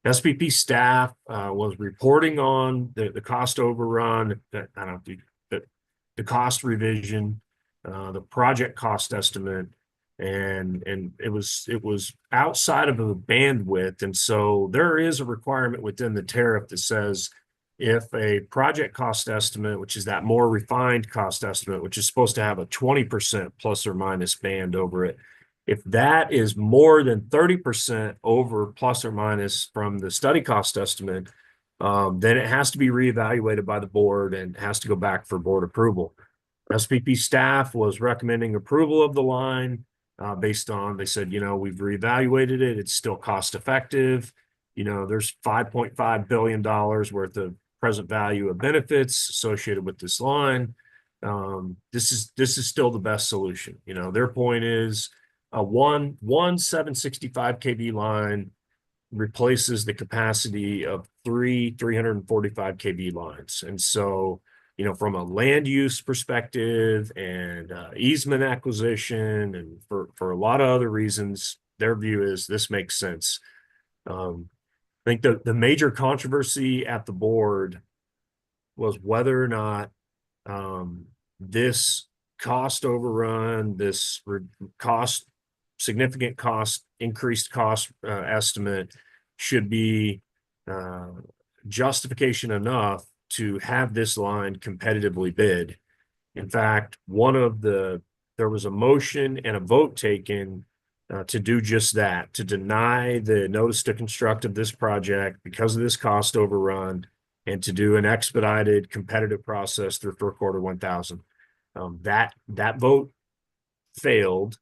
SPP staff was reporting on the cost overrun, the cost revision, the project cost estimate, and it was outside of the bandwidth. And so there is a requirement within the tariff that says if a project cost estimate, which is that more refined cost estimate, which is supposed to have a 20% plus or minus band over it, if that is more than 30% over plus or minus from the study cost estimate, then it has to be reevaluated by the board and has to go back for board approval. SPP staff was recommending approval of the line based on, they said, you know, we've reevaluated it. It's still cost effective. You know, there's $5.5 billion worth of present value of benefits associated with this line. This is still the best solution. You know, their point is a one 765 kV line replaces the capacity of 345 kV lines. And so, you know, from a land use perspective and easement acquisition and for a lot of other reasons, their view is this makes sense. I think the major controversy at the board was whether or not this cost overrun, this significant increased cost estimate should be justification enough to have this line competitively bid. In fact, there was a motion and a vote taken to do just that, to deny the notice to construct of this project because of this cost overrun, and to do an expedited competitive process through FERC Order 1000. That vote failed.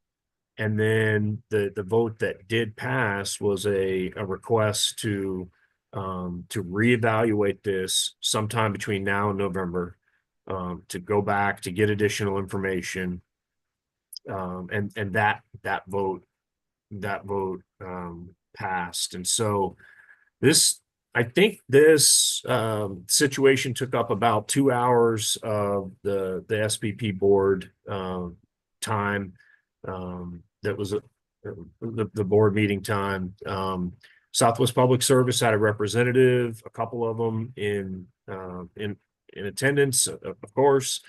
And then the vote that did pass was a request to reevaluate this sometime between now and November, to go back to get additional information. And that vote passed. And so I think this situation took up about 2 hours of the SPP board time. That was the board meeting time. Southwest Public Service had a representative, a couple of them in attendance, of course.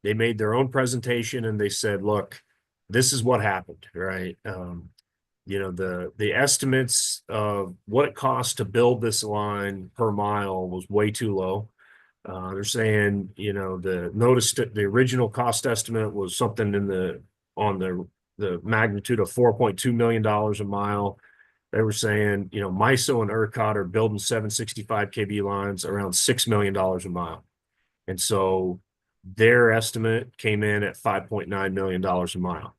They made their own presentation and they said, look, this is what happened, right? You know, the estimates of what it costs to build this line per mile was way too low. They're saying, you know, the original cost estimate was something on the magnitude of $4.2 million a mile. They were saying, you know, MISO and ERCOT are building 765 kV lines around $6 million a mile. And so their estimate came in at $5.9 million a mile.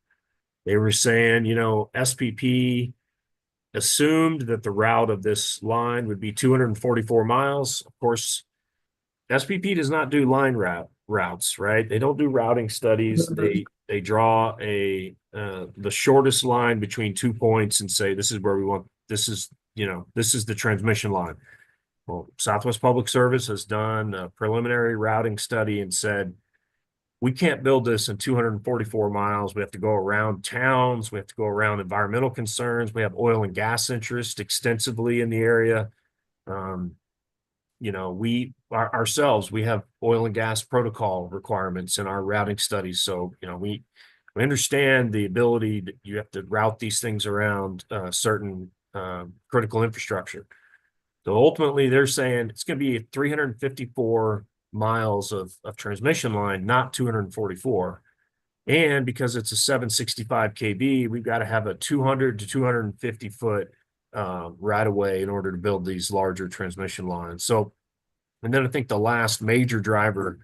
They were saying, you know, SPP assumed that the route of this line would be 244 miles. Of course, SPP does not do line routes, right? They don't do routing studies. They draw the shortest line between 2 points and say, this is where we want, this is the transmission line. Well, Southwest Public Service has done a preliminary routing study and said, we can't build this in 244 miles. We have to go around towns. We have to go around environmental concerns. We have oil and gas interest extensively in the area. You know, we have oil and gas protocol requirements in our routing studies. So, you know, we understand the ability that you have to route these things around certain critical infrastructure. So ultimately, they're saying it's going to be 354 miles of transmission line, not 244. And because it's a 765 kV, we've got to have a 200 to 250 foot right away in order to build these larger transmission lines. So, and then I think the last major driver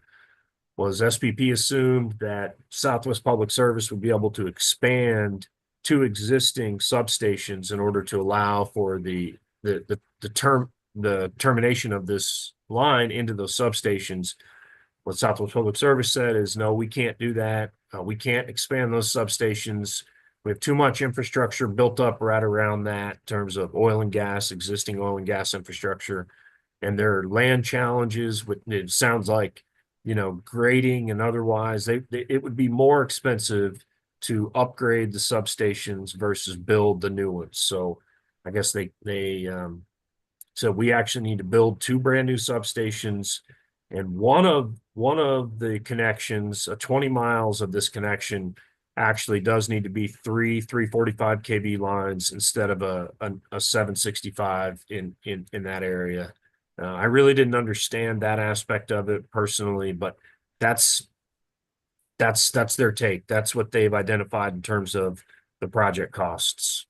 was SPP assumed that Southwest Public Service would be able to expand 2 existing substations in order to allow for the termination of this line into those substations. What Southwest Public Service said is, no, we can't do that. We can't expand those substations. We have too much infrastructure built up right around that in terms of existing oil and gas infrastructure. And there are land challenges with, it sounds like, you know, grading and otherwise, it would be more expensive to upgrade the substations versus build the new ones. So I guess so we actually need to build 2 brand new substations, and one of the connections, 20 miles of this connection, actually does need to be 345 kV lines instead of a 765 in that area. I really didn't understand that aspect of it personally, but that's their take. That's what they've identified in terms of the project costs.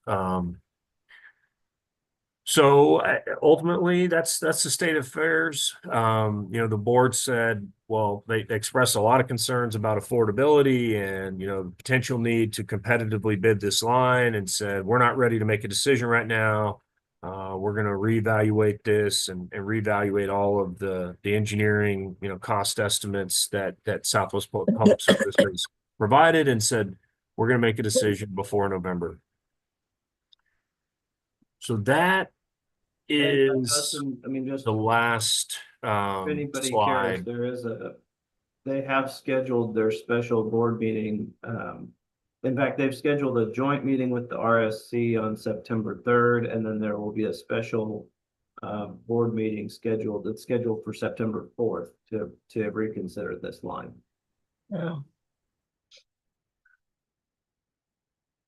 So ultimately, that's the state of affairs. You know, the board said, well, they expressed a lot of concerns about affordability and, you know, the potential need to competitively bid this line, and said, we're not ready to make a decision right now. We're going to reevaluate this and reevaluate all of the engineering, you know, cost estimates that Southwest Public Service has provided, and said, we're going to make a decision before November. So that is
I mean, just
the last
if anybody
slide.
cares, they have scheduled their special board meeting. In fact, they've scheduled a joint meeting with the RSC on September 3rd, and then there will be a special board meeting scheduled. It's scheduled for September 4th to reconsider this line.
Oh,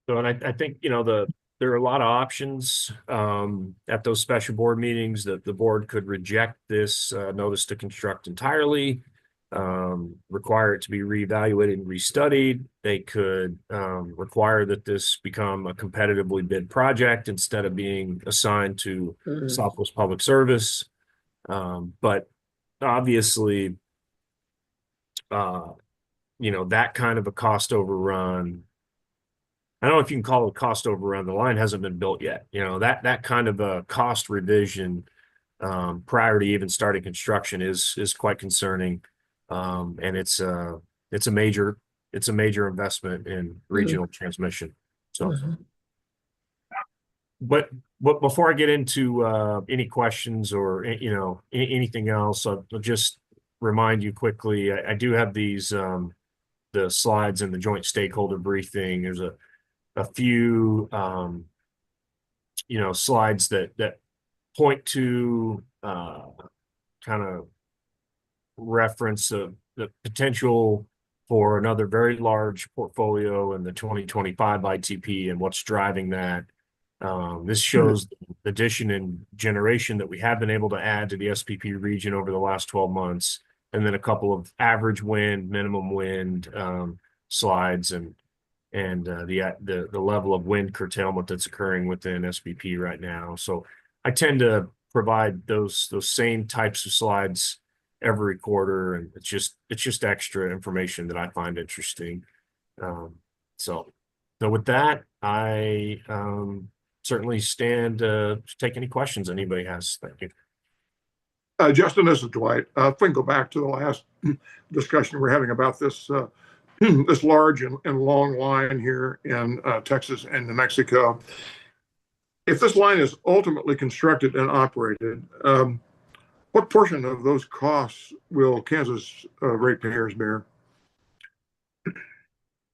So, and I think, you know, there are a lot of options at those special board meetings that the board could reject this notice to construct entirely, require it to be reevaluated and restudied. They could require that this become a competitively bid project instead of being assigned to
Mhm.
Southwest Public Service. But obviously, that kind of a cost overrun, I don't know if you can call it a cost overrun. The line hasn't been built yet. That kind of a cost revision prior to even starting construction is quite concerning. And it's a major investment in regional transmission. So,
Mhm.
but before I get into any questions or anything else, I'll just remind you quickly. I do have these the slides in the joint stakeholder briefing. There's a few slides that point to kind of reference the potential for another very large portfolio in the 2025 ITP and what's driving that. This shows the addition in generation that we have been able to add to the SPP region over the last 12 months, and then a couple of average wind, minimum wind slides and the level of wind curtailment that's occurring within SPP right now. So I tend to provide those same types of slides every quarter, and it's just extra information that I find interesting. So with that, I certainly stand to take any questions anybody has. Thank you.
Justin, this is Dwight. If we can go back to the last discussion we're having about this this large and long line here in Texas and New Mexico. If this line is ultimately constructed and operated, what portion of those costs will Kansas ratepayers bear?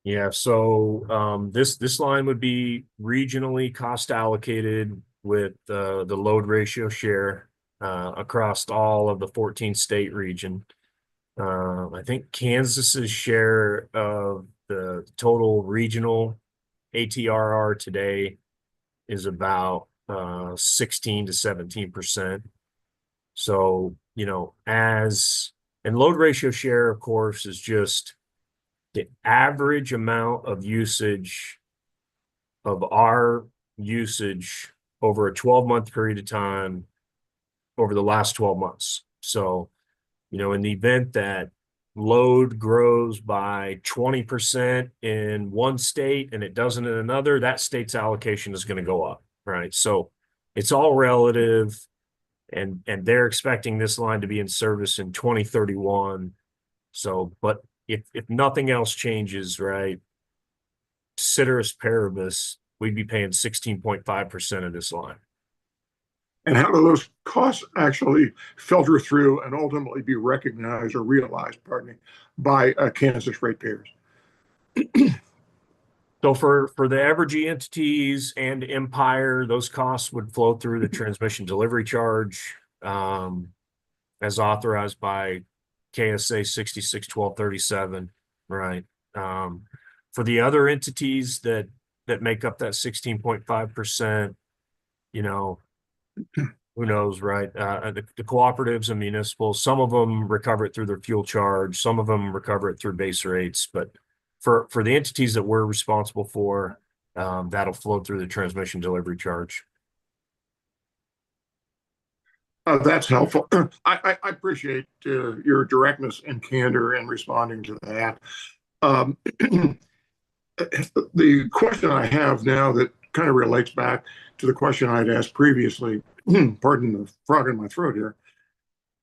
Yeah, so this line would be regionally cost allocated with the load ratio share across all of the 14 state region. I think Kansas's share of the total regional ATRR today is about 16 to 17%. So, and load ratio share, of course, is just the average amount of usage of our usage over a 12-month period of time over the last 12 months. So, in the event that load grows by 20% in one state and it doesn't in another, that state's allocation is going to go up, right? So it's all relative, and they're expecting this line to be in service in 2031. So, but if nothing else changes, right, ceteris paribus, we'd be paying 16.5% of this line.
And how do those costs actually filter through and ultimately be recognized or realized, by Kansas ratepayers?
So for the Evergy entities and Empire, those costs would flow through the transmission delivery charge as authorized by KSA 66-1237, right? For the other entities that make up that 16.5%, who knows, right? The cooperatives and municipals, some of them recover it through their fuel charge, some of them recover it through base rates, but for the entities that we're responsible for, that'll flow through the transmission delivery charge.
That's helpful. I appreciate your directness and candor in responding to that. The question I have now that kind of relates back to the question I'd asked previously, pardon the frog in my throat here,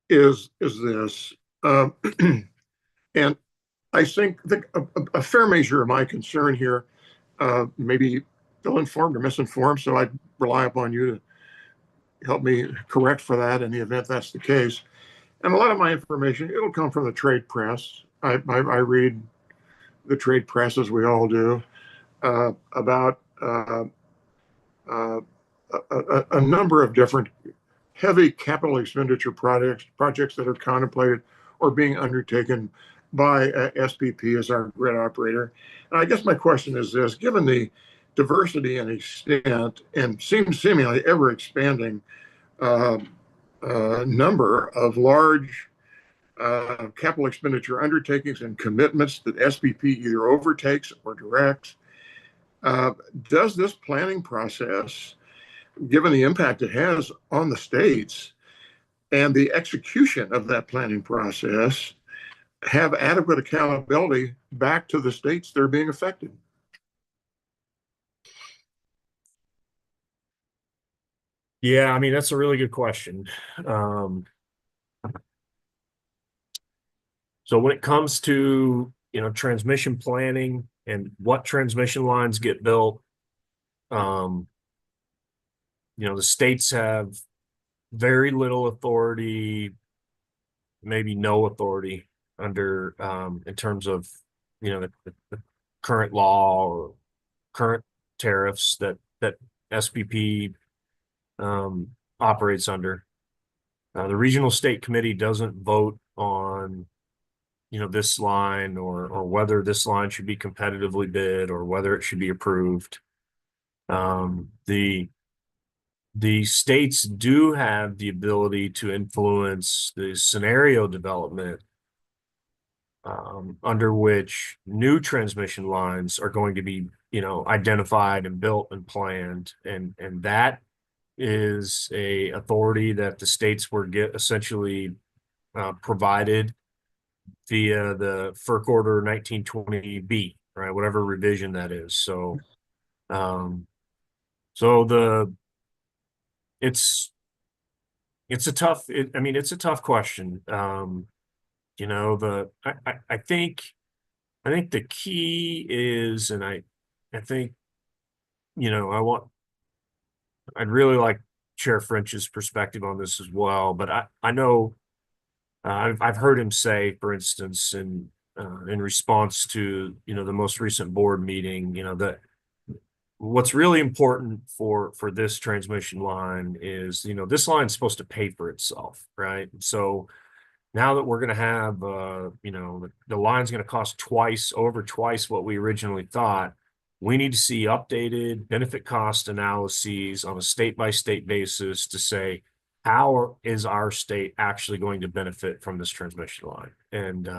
is this. And I think a fair measure of my concern here, maybe ill-informed or misinformed, so I'd rely upon you to help me correct for that in the event that's the case. And a lot of my information, it'll come from the trade press. I read the trade press, as we all do, about a number of different heavy capital expenditure projects that are contemplated or being undertaken by SPP as our grid operator. And I guess my question is this: given the diversity and extent and seemingly ever expanding uh, number of large capital expenditure undertakings and commitments that SPP either overtakes or directs. Does this planning process, given the impact it has on the states and the execution of that planning process, have adequate accountability back to the states that are being affected?
Yeah, I mean, that's a really good question. Um, so when it comes to, transmission planning and what transmission lines get built, the states have very little authority, maybe no authority under, in terms of, the current law or current tariffs that SPP operates under. The regional state committee doesn't vote on, this line or whether this line should be competitively bid or whether it should be approved. The states do have the ability to influence the scenario development under which new transmission lines are going to be, identified and built and planned, and that is a authority that the states were essentially provided via the FERC Order 1920B, right? Whatever revision that is. So, it's a tough. It's a tough question. I think the key is, and I think, I'd really like Chair French's perspective on this as well, but I know I've heard him say, for instance, in response to the most recent board meeting, that what's really important for this transmission line is this line is supposed to pay for itself, right? So now that we're going to have the line's going to cost over twice what we originally thought, we need to see updated benefit cost analyses on a state-by-state basis to say, how is our state actually going to benefit from this transmission line? And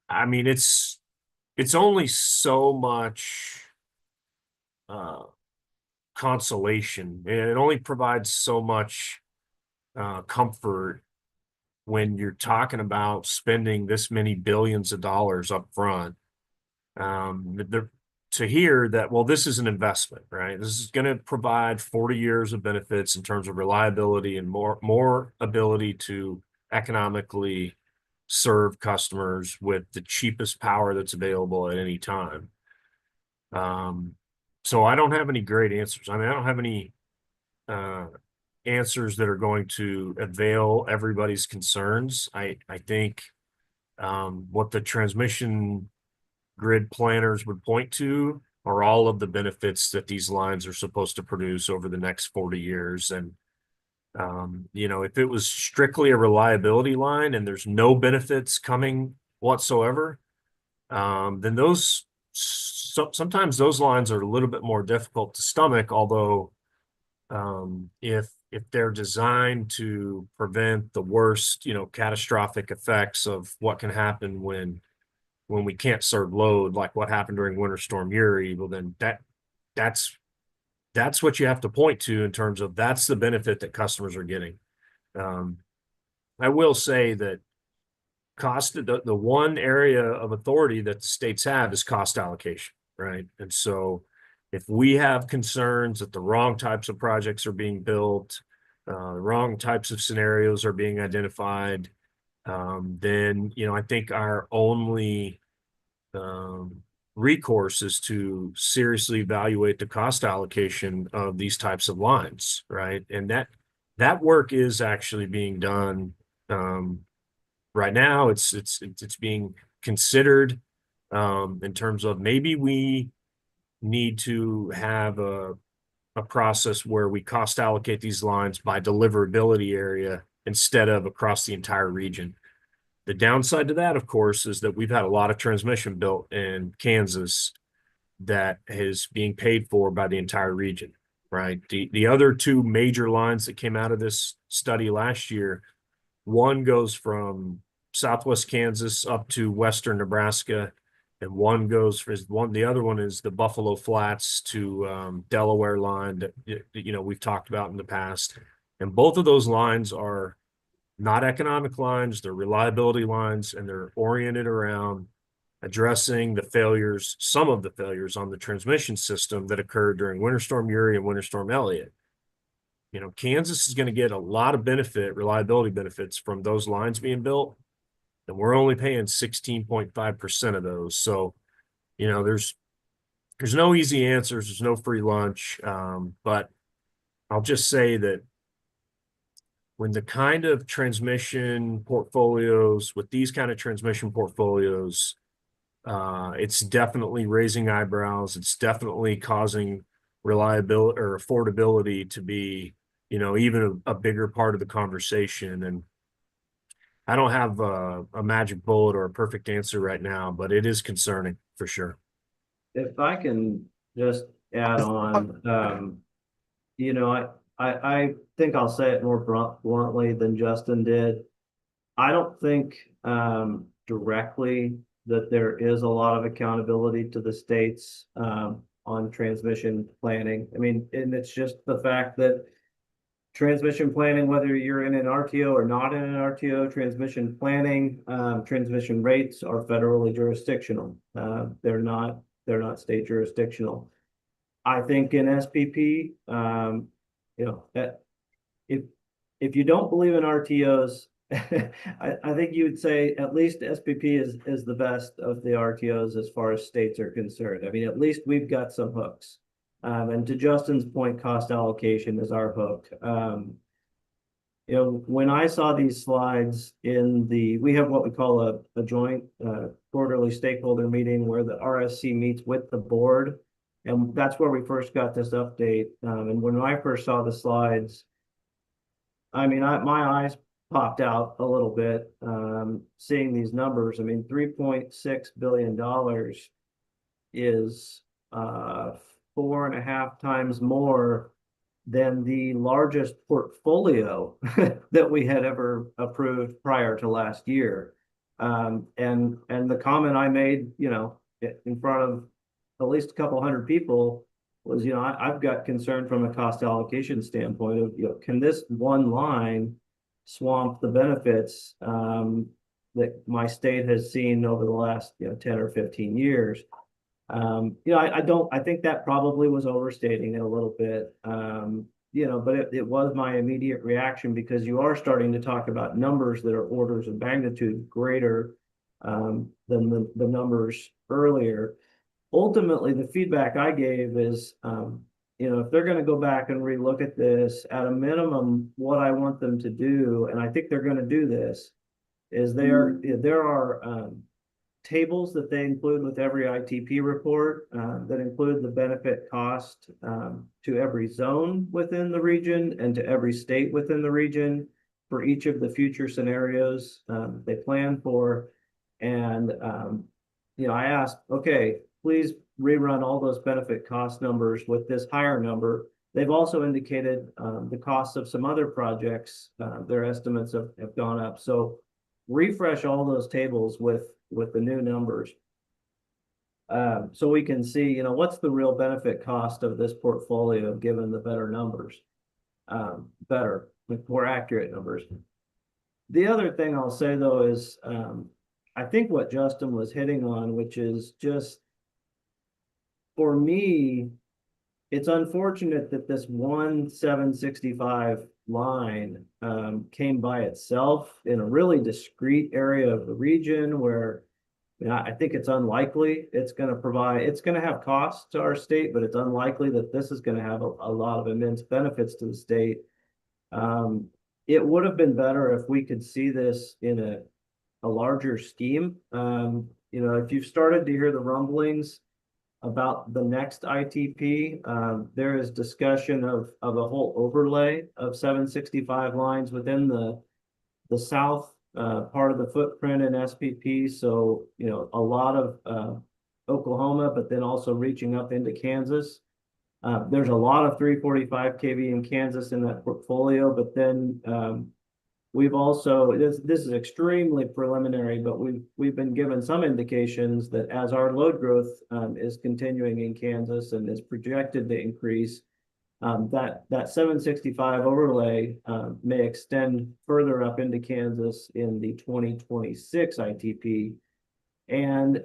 I mean, it's only so much consolation, and it only provides so much comfort when you're talking about spending this many billions of dollars up front. To hear that, well, this is an investment, right? This is going to provide 40 years of benefits in terms of reliability and more ability to economically serve customers with the cheapest power that's available at any time. So I don't have any great answers. I mean, I don't have any answers that are going to avail everybody's concerns. I think what the transmission grid planners would point to are all of the benefits that these lines are supposed to produce over the next 40 years. And, if it was strictly a reliability line and there's no benefits coming whatsoever, then sometimes those lines are a little bit more difficult to stomach, although if they're designed to prevent the worst, catastrophic effects of what can happen when we can't serve load, like what happened during Winter Storm Uri, well, then that's what you have to point to in terms of that's the benefit that customers are getting. I will say that the one area of authority that the states have is cost allocation, right? And so if we have concerns that the wrong types of projects are being built, the wrong types of scenarios are being identified, then, I think our only recourse is to seriously evaluate the cost allocation of these types of lines, right? And that work is actually being done right now. It's being considered in terms of maybe we need to have a process where we cost allocate these lines by deliverability area instead of across the entire region. The downside to that, of course, is that we've had a lot of transmission built in Kansas that is being paid for by the entire region, right? The other two major lines that came out of this study last year, one goes from Southwest Kansas up to Western Nebraska, and one goes for the other one is the Buffalo Flats to Delaware line that we've talked about in the past. And both of those lines are not economic lines, they're reliability lines, and they're oriented around addressing the failures, some of the failures on the transmission system that occurred during Winter Storm Uri and Winter Storm Elliott. Kansas is going to get a lot of reliability benefits from those lines being built, and we're only paying 16.5% of those. So, there's no easy answers. There's no free lunch. But I'll just say that when the kind of transmission portfolios, with these kind of transmission portfolios, it's definitely raising eyebrows. It's definitely causing reliability or affordability to be, even a bigger part of the conversation. And I don't have a magic bullet or a perfect answer right now, but it is concerning for sure.
If I can just add on, I think I'll say it more bluntly than Justin did. I don't think directly that there is a lot of accountability to the states on transmission planning. I mean, and it's just the fact that transmission planning, whether you're in an RTO or not in an RTO, transmission planning, transmission rates are federally jurisdictional. They're not state jurisdictional. I think in SPP, that if you don't believe in RTOs, I think you would say at least SPP is the best of the RTOs as far as states are concerned. I mean, at least we've got some hooks. And to Justin's point, cost allocation is our hook. When I saw these slides we have what we call a joint quarterly stakeholder meeting where the RSC meets with the board. And that's where we first got this update. And when I first saw the slides, I mean, my eyes popped out a little bit seeing these numbers. I mean, $3.6 billion is 4.5 times more than the largest portfolio that we had ever approved prior to last year. And the comment I made, in front of at least a couple hundred people was, I've got concern from a cost allocation standpoint of, can this one line swamp the benefits that my state has seen over the last 10 or 15 years? I think that probably was overstating it a little bit. But it was my immediate reaction because you are starting to talk about numbers that are orders of magnitude greater than the numbers earlier. Ultimately, the feedback I gave is, if they're going to go back and relook at this, at a minimum, what I want them to do, and I think they're going to do this, is there are tables that they include with every ITP report that include the benefit cost to every zone within the region and to every state within the region for each of the future scenarios they plan for. And, I asked, okay, please rerun all those benefit cost numbers with this higher number. They've also indicated the costs of some other projects, their estimates have gone up. So refresh all those tables with the new numbers. So we can see, what's the real benefit cost of this portfolio given the better numbers, with more accurate numbers. The other thing I'll say though is, I think what Justin was hitting on, which is just, for me, it's unfortunate that this 765 line came by itself in a really discrete area of the region where I think it's unlikely it's going to have costs to our state, but it's unlikely that this is going to have a lot of immense benefits to the state. It would have been better if we could see this in a larger scheme. If you've started to hear the rumblings about the next ITP, there is discussion of a whole overlay of 765 lines within the south part of the footprint in SPP. So, a lot of Oklahoma, but then also reaching up into Kansas. There's a lot of 345 kV in Kansas in that portfolio, but then we've also, this is extremely preliminary, but we've been given some indications that as our load growth is continuing in Kansas and is projected to increase, that 765 overlay may extend further up into Kansas in the 2026 ITP. And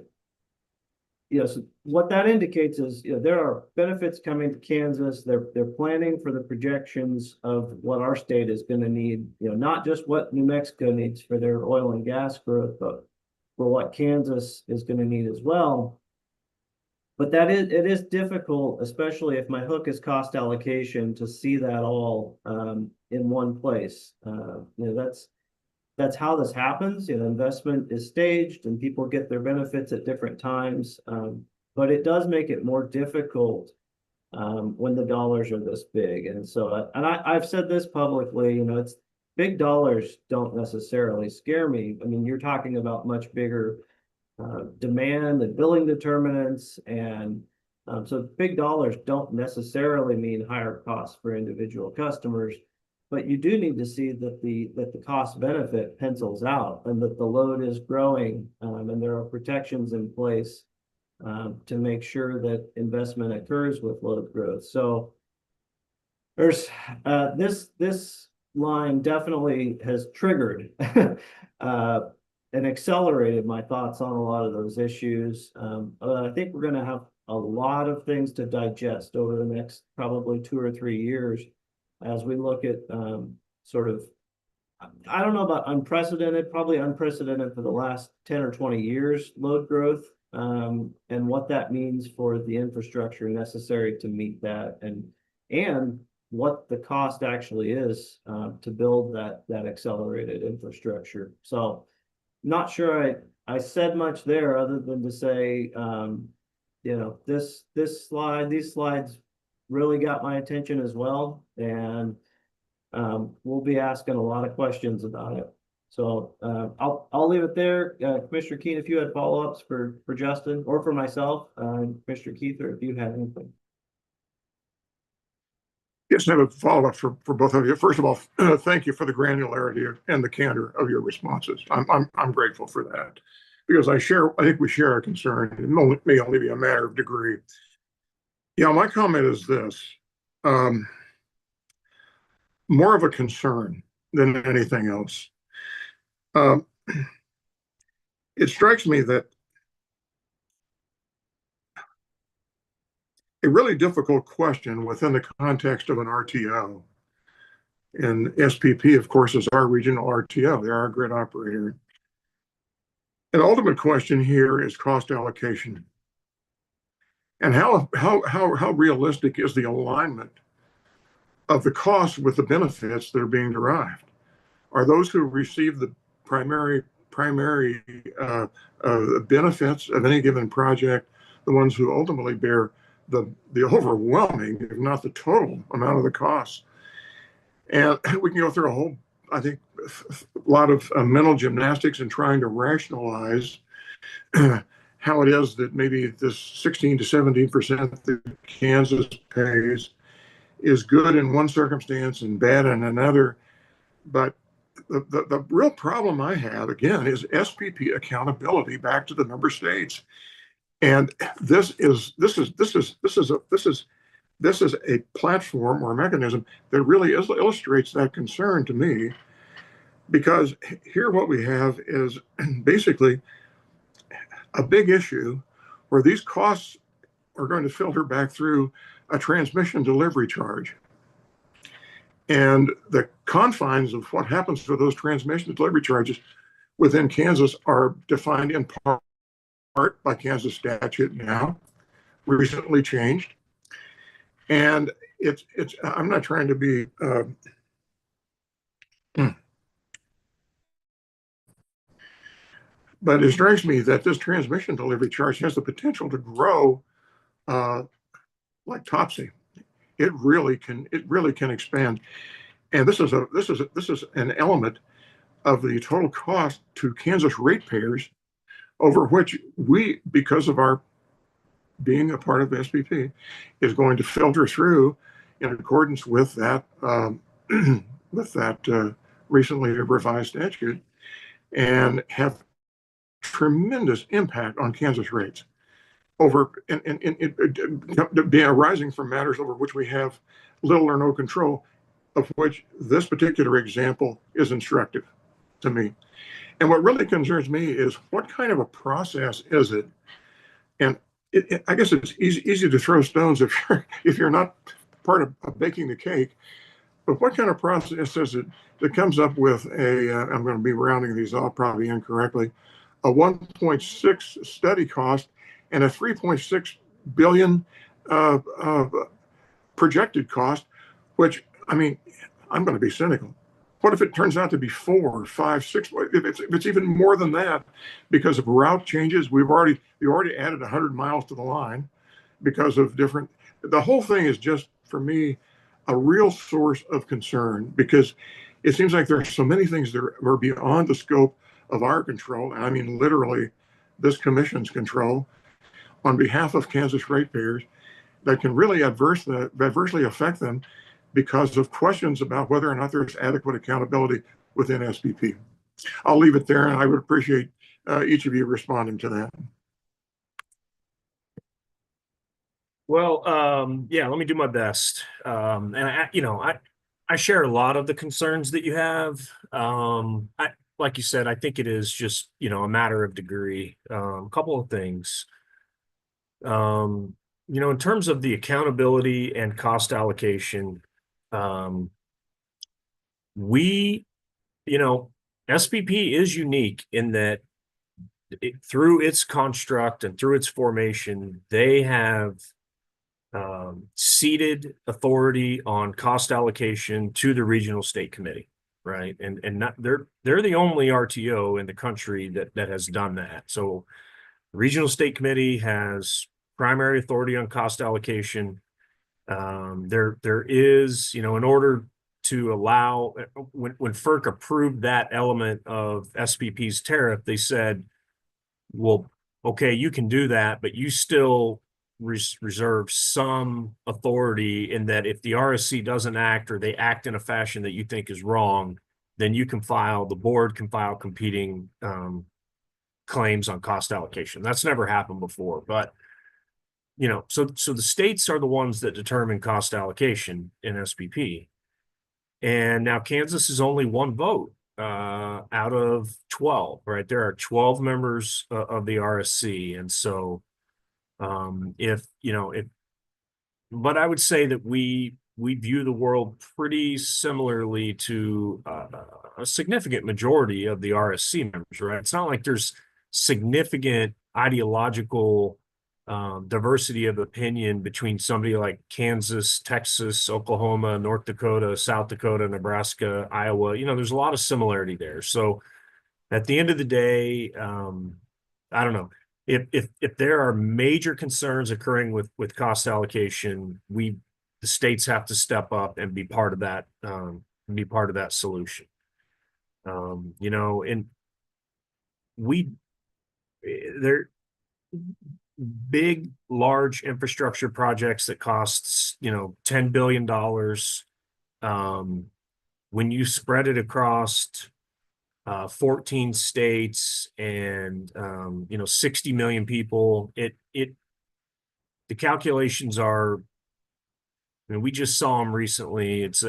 so what that indicates is, there are benefits coming to Kansas. They're planning for the projections of what our state is going to need, not just what New Mexico needs for their oil and gas growth, but for what Kansas is going to need as well. But it is difficult, especially if my hook is cost allocation, to see that all in one place. That's how this happens. Investment is staged and people get their benefits at different times. But it does make it more difficult when the dollars are this big. And so, I've said this publicly, it's big dollars don't necessarily scare me. I mean, you're talking about much bigger demand and billing determinants. And so big dollars don't necessarily mean higher costs for individual customers. But you do need to see that the cost benefit pencils out and that the load is growing, and there are protections in place to make sure that investment occurs with load growth. So there's this line definitely has triggered and accelerated my thoughts on a lot of those issues. I think we're going to have a lot of things to digest over the next probably 2 or 3 years. As we look at sort of, I don't know about unprecedented, probably unprecedented for the last 10 or 20 years, load growth, and what that means for the infrastructure necessary to meet that, and what the cost actually is to build that accelerated infrastructure. So not sure I said much there other than to say, these slides really got my attention as well, and we'll be asking a lot of questions about it. So I'll leave it there. Commissioner Keene, if you had follow-ups for Justin or for myself, Commissioner Keither, if you had anything.
Yes, I have a follow-up for both of you. First of all, thank you for the granularity and the candor of your responses. I'm grateful for that, because I think we share a concern. It may only be a matter of degree. Yeah, my comment is this, more of a concern than anything else. It strikes me that a really difficult question within the context of an RTO, and SPP, of course, is our regional RTO, they're our grid operator. An ultimate question here is cost allocation. And how realistic is the alignment of the costs with the benefits that are being derived? Are those who receive the primary benefits of any given project the ones who ultimately bear the overwhelming, if not the total amount of the costs? And we can go through a whole, I think, a lot of mental gymnastics in trying to rationalize how it is that maybe this 16 to 17% that Kansas pays is good in one circumstance and bad in another. But the real problem I have, again, is SPP accountability back to the member states. And this is a platform or a mechanism that really illustrates that concern to me, because here what we have is basically a big issue where these costs are going to filter back through a transmission delivery charge. And the confines of what happens to those transmission delivery charges within Kansas are defined in part by Kansas statute now, recently changed. And it's I'm not trying to be but it strikes me that this transmission delivery charge has the potential to grow like Topsy. It really can expand. And this is an element of the total cost to Kansas ratepayers, over which we, because of our being a part of SPP, is going to filter through in accordance with that with that recently revised statute and have tremendous impact on Kansas rates over and arising from matters over which we have little or no control, of which this particular example is instructive to me. And what really concerns me is what kind of a process is it? And I guess it's easy to throw stones if you're not part of baking the cake. But what kind of process is it that comes up with I'm going to be rounding these off probably incorrectly, a 1.6 study cost and a 3.6 billion projected cost, which, I mean, I'm going to be cynical. What if it turns out to be 4, 5, 6? If it's even more than that, because of route changes, we already added 100 miles to the line because of different. The whole thing is just, for me, a real source of concern, because it seems like there are so many things that are beyond the scope of our control, and I mean literally this commission's control, on behalf of Kansas ratepayers, that can really adversely affect them because of questions about whether or not there's adequate accountability within SPP. I'll leave it there, and I would appreciate each of you responding to that.
Well, yeah, let me do my best. And I share a lot of the concerns that you have. Like you said, I think it is just, a matter of degree. A couple of things. In terms of the accountability and cost allocation, SPP is unique in that through its construct and through its formation, they have ceded authority on cost allocation to the regional state committee, right? And not, they're the only RTO in the country that has done that. So the regional state committee has primary authority on cost allocation. There is, in order to allow, when FERC approved that element of SPP's tariff, they said, well, okay, you can do that, but you still reserve some authority in that if the RSC doesn't act, or they act in a fashion that you think is wrong, then the board can file competing claims on cost allocation. That's never happened before, but so the states are the ones that determine cost allocation in SPP. And now Kansas is only one vote out of 12, right? There are 12 members of the RSC. And so but I would say that we view the world pretty similarly to a significant majority of the RSC members, right? It's not like there's significant ideological diversity of opinion between somebody like Kansas, Texas, Oklahoma, North Dakota, South Dakota, Nebraska, Iowa. There's a lot of similarity there. So at the end of the day, I don't know. If there are major concerns occurring with cost allocation, the states have to step up and be part of that, solution. And they're big, large infrastructure projects that costs, $10 billion. When you spread it across 14 states and 60 million people, the calculations are, we just saw them recently. It's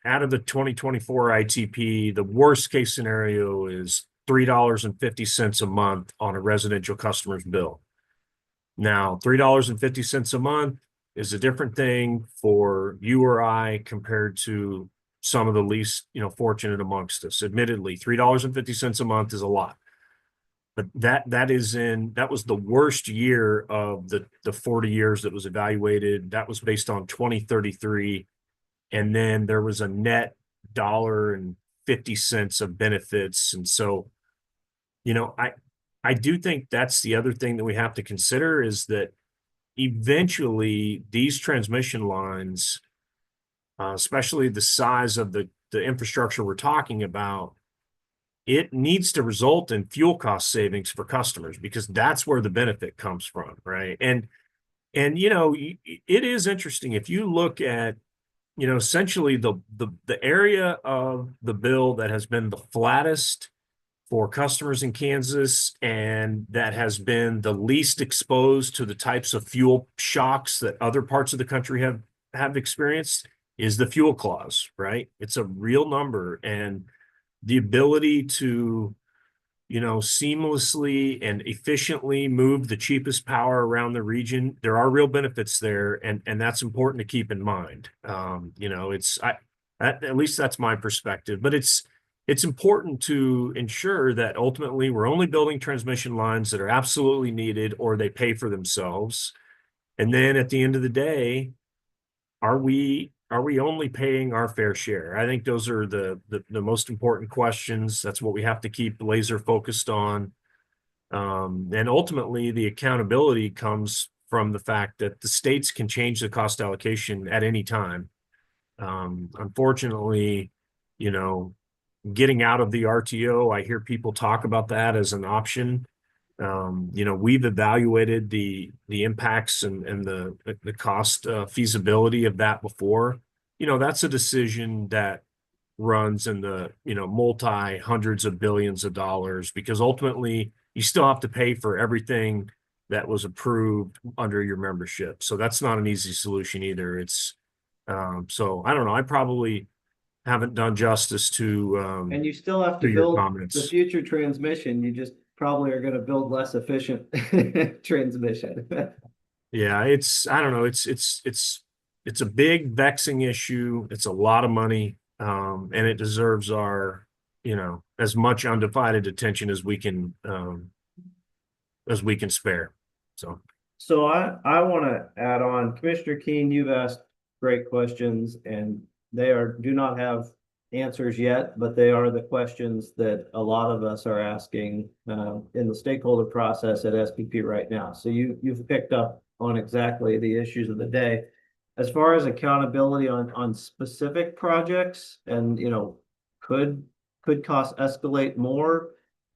out of the 2024 ITP, the worst case scenario is $3.50 a month on a residential customer's bill. Now, $3.50 a month is a different thing for you or I compared to some of the least, fortunate amongst us. Admittedly, $3.50 a month is a lot, but that was the worst year of the 40 years that was evaluated. That was based on 2033, and then there was a net $1.50 of benefits, and so, I do think that's the other thing that we have to consider, is that eventually these transmission lines, especially the size of the infrastructure we're talking about, it needs to result in fuel cost savings for customers, because that's where the benefit comes from, right? And And, it is interesting. If you look at, essentially the area of the bill that has been the flattest for customers in Kansas and that has been the least exposed to the types of fuel shocks that other parts of the country have experienced is the fuel clause, right? It's a real number, and the ability to seamlessly and efficiently move the cheapest power around the region. There are real benefits there, and that's important to keep in mind. At least that's my perspective, but it's important to ensure that ultimately we're only building transmission lines that are absolutely needed or they pay for themselves. And then at the end of the day, are we only paying our fair share? I think those are the most important questions. That's what we have to keep laser focused on. And ultimately, the accountability comes from the fact that the states can change the cost allocation at any time. Unfortunately, getting out of the RTO, I hear people talk about that as an option. We've evaluated the impacts and the cost feasibility of that before. That's a decision that runs in the multi hundreds of billions of dollars, because ultimately you still have to pay for everything that was approved under your membership. So that's not an easy solution either. It's so I don't know. I probably haven't done justice to
And you still have
to
to
your
build
comments.
the future transmission. You just probably are gonna build less efficient transmission.
Yeah, I don't know. It's a big vexing issue. It's a lot of money. And it deserves our, as much undivided attention as we can spare.
So I want to add on, Commissioner Keen, you've asked great questions, and do not have answers yet, but they are the questions that a lot of us are asking in the stakeholder process at SPP right now. So you've picked up on exactly the issues of the day. As far as accountability on specific projects and, could costs escalate more?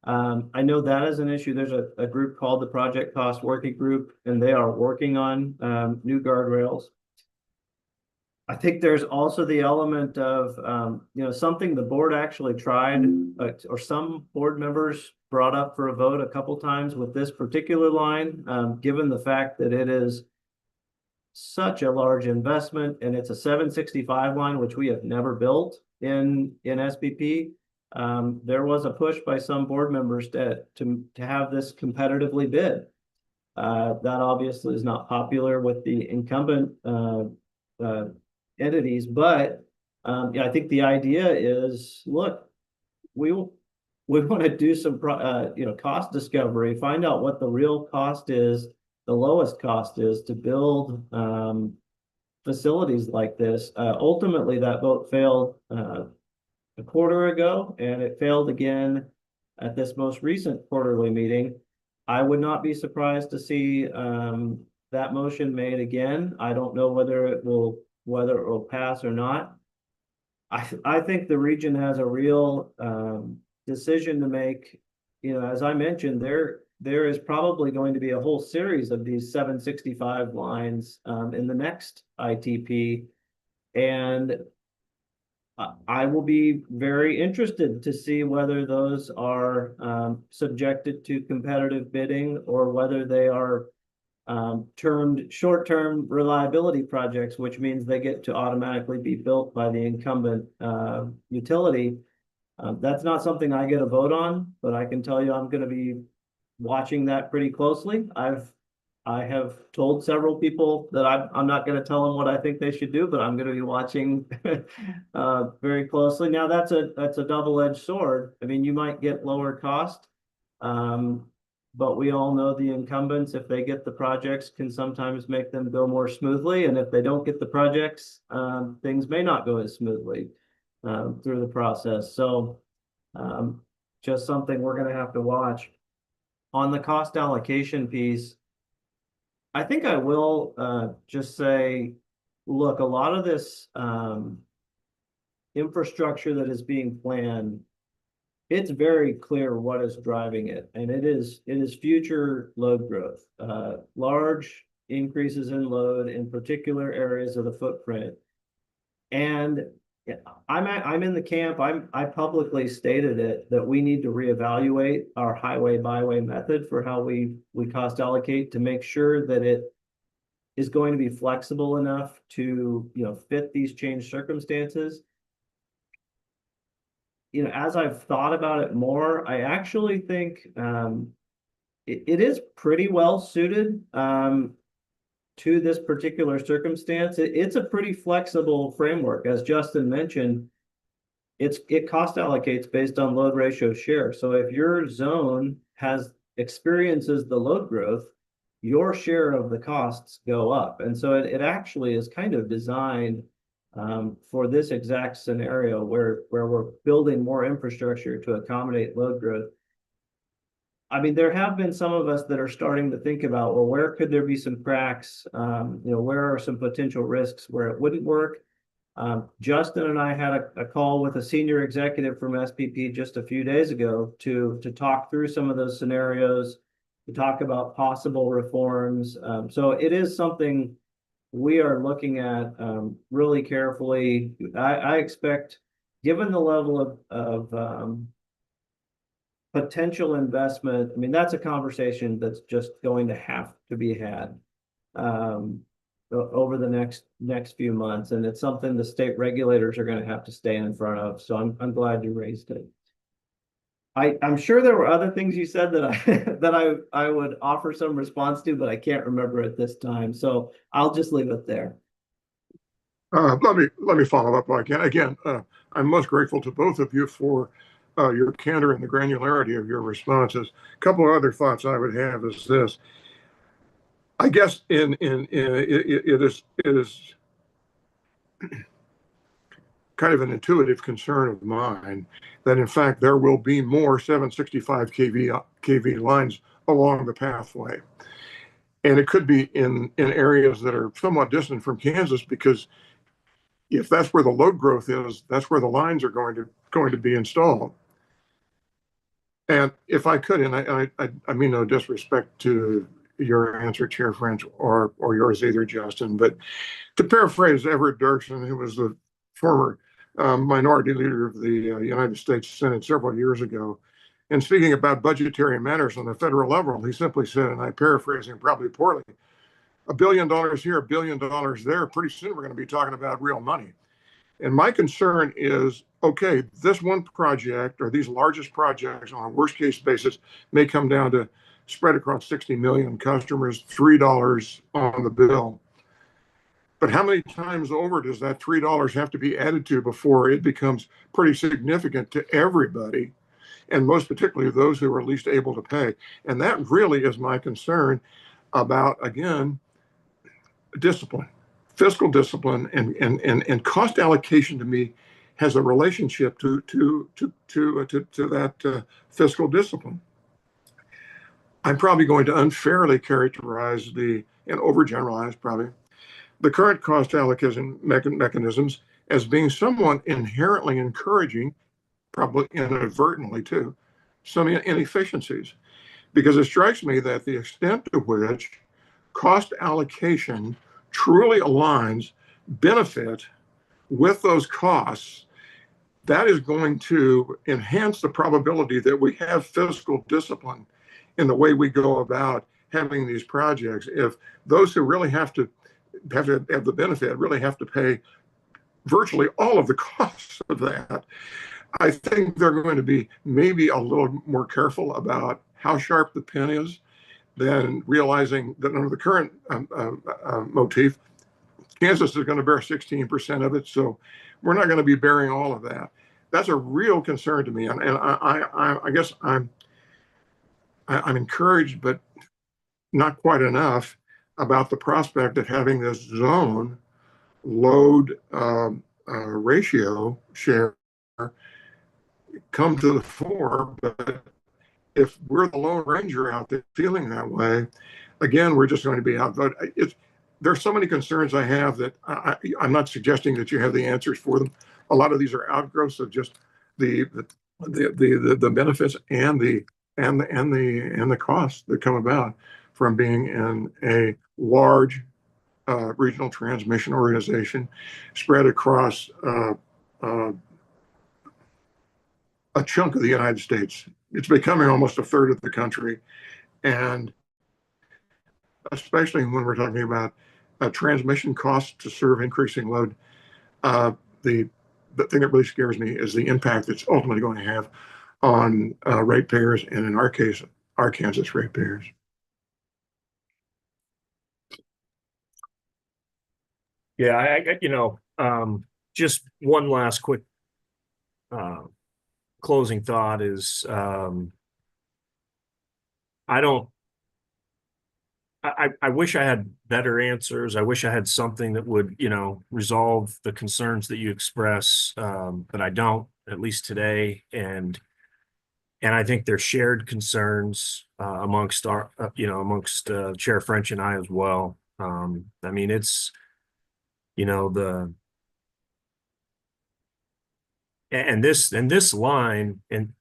I know that is an issue. There's a group called the Project Cost Working Group, and they are working on new guardrails. I think there's also the element of, something the board actually tried, or some board members brought up for a vote a couple times with this particular line, given the fact that it is such a large investment and it's a 765 line, which we have never built in SPP. There was a push by some board members to have this competitively bid. That obviously is not popular with the incumbent entities, but I think the idea is, look, we want to do some cost discovery, find out what the real cost is, the lowest cost is to build facilities like this. Ultimately, that vote failed a quarter ago, and it failed again at this most recent quarterly meeting. I would not be surprised to see that motion made again. I don't know whether it will pass or not. I think the region has a real decision to make. As I mentioned, there is probably going to be a whole series of these 765 lines in the next ITP, and I will be very interested to see whether those are subjected to competitive bidding or whether they are termed short-term reliability projects, which means they get to automatically be built by the incumbent utility. That's not something I get a vote on, but I can tell you I'm going to be watching that pretty closely. I have told several people that I'm not going to tell them what I think they should do, but I'm going to be watching very closely. Now that's a double-edged sword. I mean, you might get lower cost, but we all know the incumbents, if they get the projects, can sometimes make them go more smoothly. And if they don't get the projects, things may not go as smoothly through the process. So just something we're going to have to watch. On the cost allocation piece, I think I will just say, look, a lot of this infrastructure that is being planned, it's very clear what is driving it, and it is future load growth. Large increases in load in particular areas of the footprint. And yeah, I'm in the camp, I publicly stated it, that we need to reevaluate our highway byway method for how we cost allocate to make sure that it is going to be flexible enough to, fit these changed circumstances. As I've thought about it more, I actually think it is pretty well suited to this particular circumstance. It's a pretty flexible framework. As Justin mentioned, it cost allocates based on load ratio share. So if your zone experiences the load growth, your share of the costs go up. And so it actually is kind of designed for this exact scenario where we're building more infrastructure to accommodate load growth. I mean, there have been some of us that are starting to think about, well, where could there be some cracks? Where are some potential risks where it wouldn't work? Justin and I had a call with a senior executive from SPP just a few days ago to talk through some of those scenarios, to talk about possible reforms. So it is something we are looking at really carefully. I expect, given the level of potential investment, I mean, that's a conversation that's just going to have to be had over the next few months, and it's something the state regulators are going to have to stay in front of. So I'm glad you raised it. I'm sure there were other things you said that I would offer some response to, but I can't remember at this time. So I'll just leave it there.
Let me follow up again. Again, I'm most grateful to both of you for your candor and the granularity of your responses. A couple of other thoughts I would have is this. I guess it is kind of an intuitive concern of mine that in fact there will be more 765 kV lines along the pathway. And it could be in areas that are somewhat distant from Kansas, because if that's where the load growth is, that's where the lines are going to be installed. And if I could, and I mean no disrespect to your answer, Chair French, or yours either, Justin, but to paraphrase Everett Dirksen, who was the former minority leader of the United States Senate several years ago, and speaking about budgetary matters on the federal level, he simply said, and I paraphrase him probably poorly, $1 billion here, $1 billion there. Pretty soon we're going to be talking about real money. And my concern is, okay, this one project or these largest projects on a worst case basis may come down to spread across 60 million customers, $3 on the bill. But how many times over does that $3 have to be added to before it becomes pretty significant to everybody, and most particularly those who are least able to pay? And that really is my concern about, again, discipline, fiscal discipline, and cost allocation to me has a relationship to that fiscal discipline. I'm probably going to unfairly characterize and overgeneralize probably the current cost allocation mechanisms as being somewhat inherently encouraging, probably inadvertently too, some inefficiencies. Because it strikes me that the extent to which cost allocation truly aligns benefit with those costs, that is going to enhance the probability that we have fiscal discipline in the way we go about having these projects. If those who really have the benefit really have to pay virtually all of the costs of that, I think they're going to be maybe a little more careful about how sharp the pen is than realizing that under the current motif, Kansas is going to bear 16% of it. So we're not going to be bearing all of that. That's a real concern to me. And I guess I'm encouraged, but not quite enough, about the prospect of having this zone load ratio share come to the fore. But if we're the Lone Ranger out there feeling that way, again, we're just going to be outvoted. There's so many concerns I have that I'm not suggesting that you have the answers for them. A lot of these are outgrowths of just the benefits and the costs that come about. from being in a large regional transmission organization spread across a chunk of the United States. It's becoming almost a third of the country. And especially when we're talking about transmission costs to serve increasing load, the thing that really scares me is the impact it's ultimately going to have on ratepayers, and in our case, Arkansas ratepayers.
Yeah, just one last quick closing thought is I wish I had better answers. I wish I had something that would, resolve the concerns that you express, but I don't, at least today. And I think they're shared concerns amongst our, amongst Chair French and I as well. I mean, it's, this line, and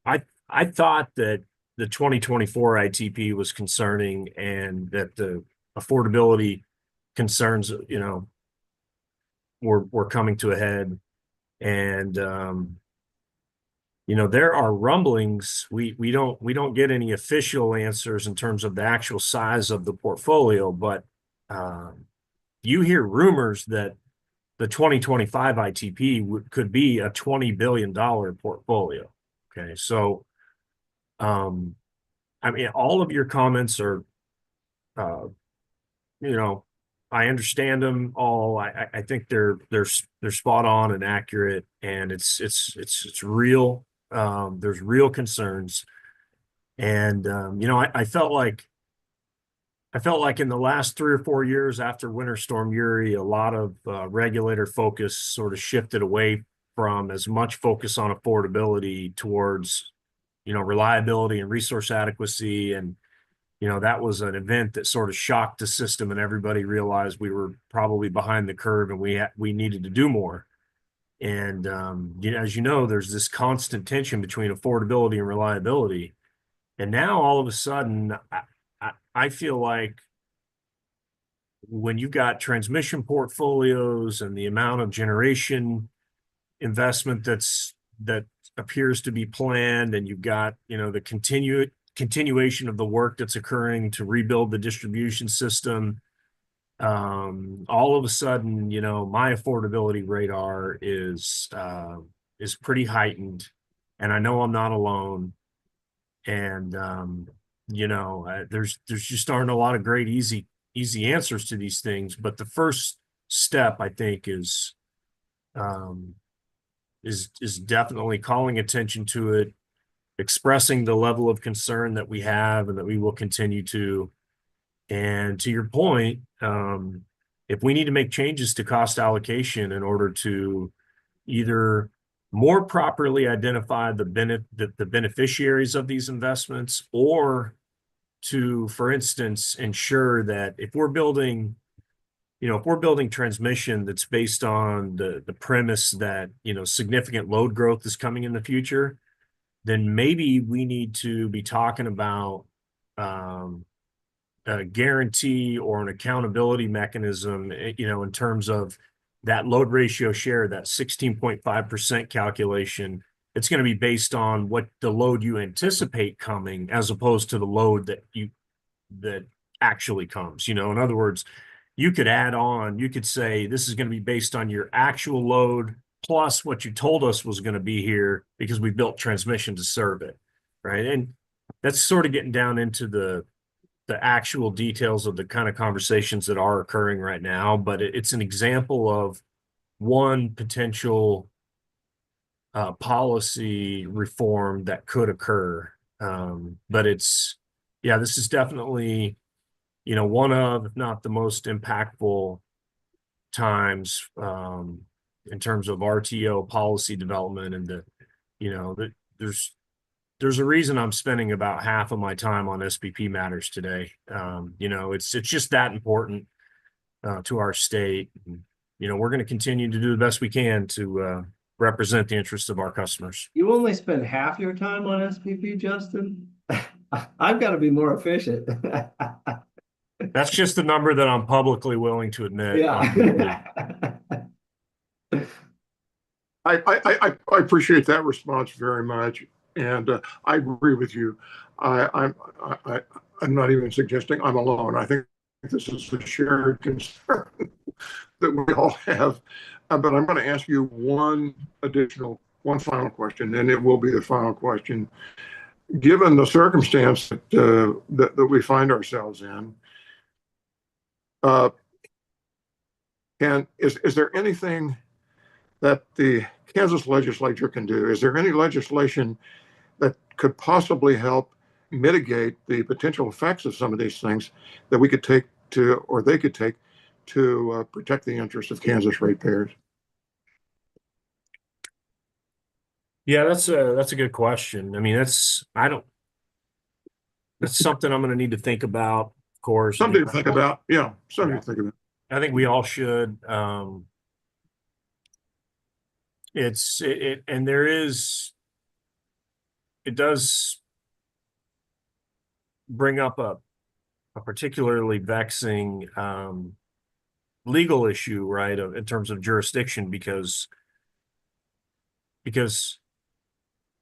I thought that the 2024 ITP was concerning, and that the affordability concerns, were coming to a head. And there are rumblings. We don't get any official answers in terms of the actual size of the portfolio, but you hear rumors that the 2025 ITP could be a $20 billion portfolio. Okay, so I mean, all of your comments are, I understand them all. I think they're spot on and accurate, and it's real. There's real concerns, and I felt like in the last 3 or 4 years after Winter Storm Uri, a lot of regulator focus sort of shifted away from as much focus on affordability towards, reliability and resource adequacy. And, that was an event that sort of shocked the system, and everybody realized we were probably behind the curve, and we needed to do more. And, as you know, there's this constant tension between affordability and reliability. And now all of a sudden, I feel like when you got transmission portfolios and the amount of generation investment that appears to be planned, and you've got, the continuation of the work that's occurring to rebuild the distribution system, all of a sudden, my affordability radar is pretty heightened, and I know I'm not alone. And there's just aren't a lot of great easy answers to these things, but the first step, I think, is definitely calling attention to it, expressing the level of concern that we have and that we will continue to. And to your point, if we need to make changes to cost allocation in order to either more properly identify the beneficiaries of these investments, or to, for instance, ensure that if we're building transmission that's based on the premise that, significant load growth is coming in the future, then maybe we need to be talking about a guarantee or an accountability mechanism, in terms of that load ratio share, that 16.5% calculation. It's going to be based on what the load you anticipate coming, as opposed to the load that actually comes. In other words, you could say this is going to be based on your actual load plus what you told us was going to be here, because we built transmission to serve it, right? And that's sort of getting down into the actual details of the kind of conversations that are occurring right now, but it's an example of one potential policy reform that could occur. But this is definitely, one of, if not the most impactful times in terms of RTO policy development. And there's a reason I'm spending about half of my time on SPP matters today. It's just that important to our state. And, we're going to continue to do the best we can to represent the interests of our customers.
You only spend half your time on SPP, Justin? I've got to be more efficient.
That's just the number that I'm publicly willing to admit.
Yeah.
I appreciate that response very much, and I agree with you. I'm not even suggesting I'm alone. I think this is a shared concern that we all have. But I'm going to ask you one final question, and it will be the final question. Given the circumstance that we find ourselves in, is there anything that the Kansas legislature can do? Is there any legislation that could possibly help mitigate the potential effects of some of these things that we could take to, or they could take to protect the interests of Kansas ratepayers?
Yeah, that's a good question. I mean, that's something I'm going to need to think about, of course.
Something to think about. Yeah, something to think about.
I think we all should. And it does bring up a particularly vexing legal issue, right, in terms of jurisdiction, because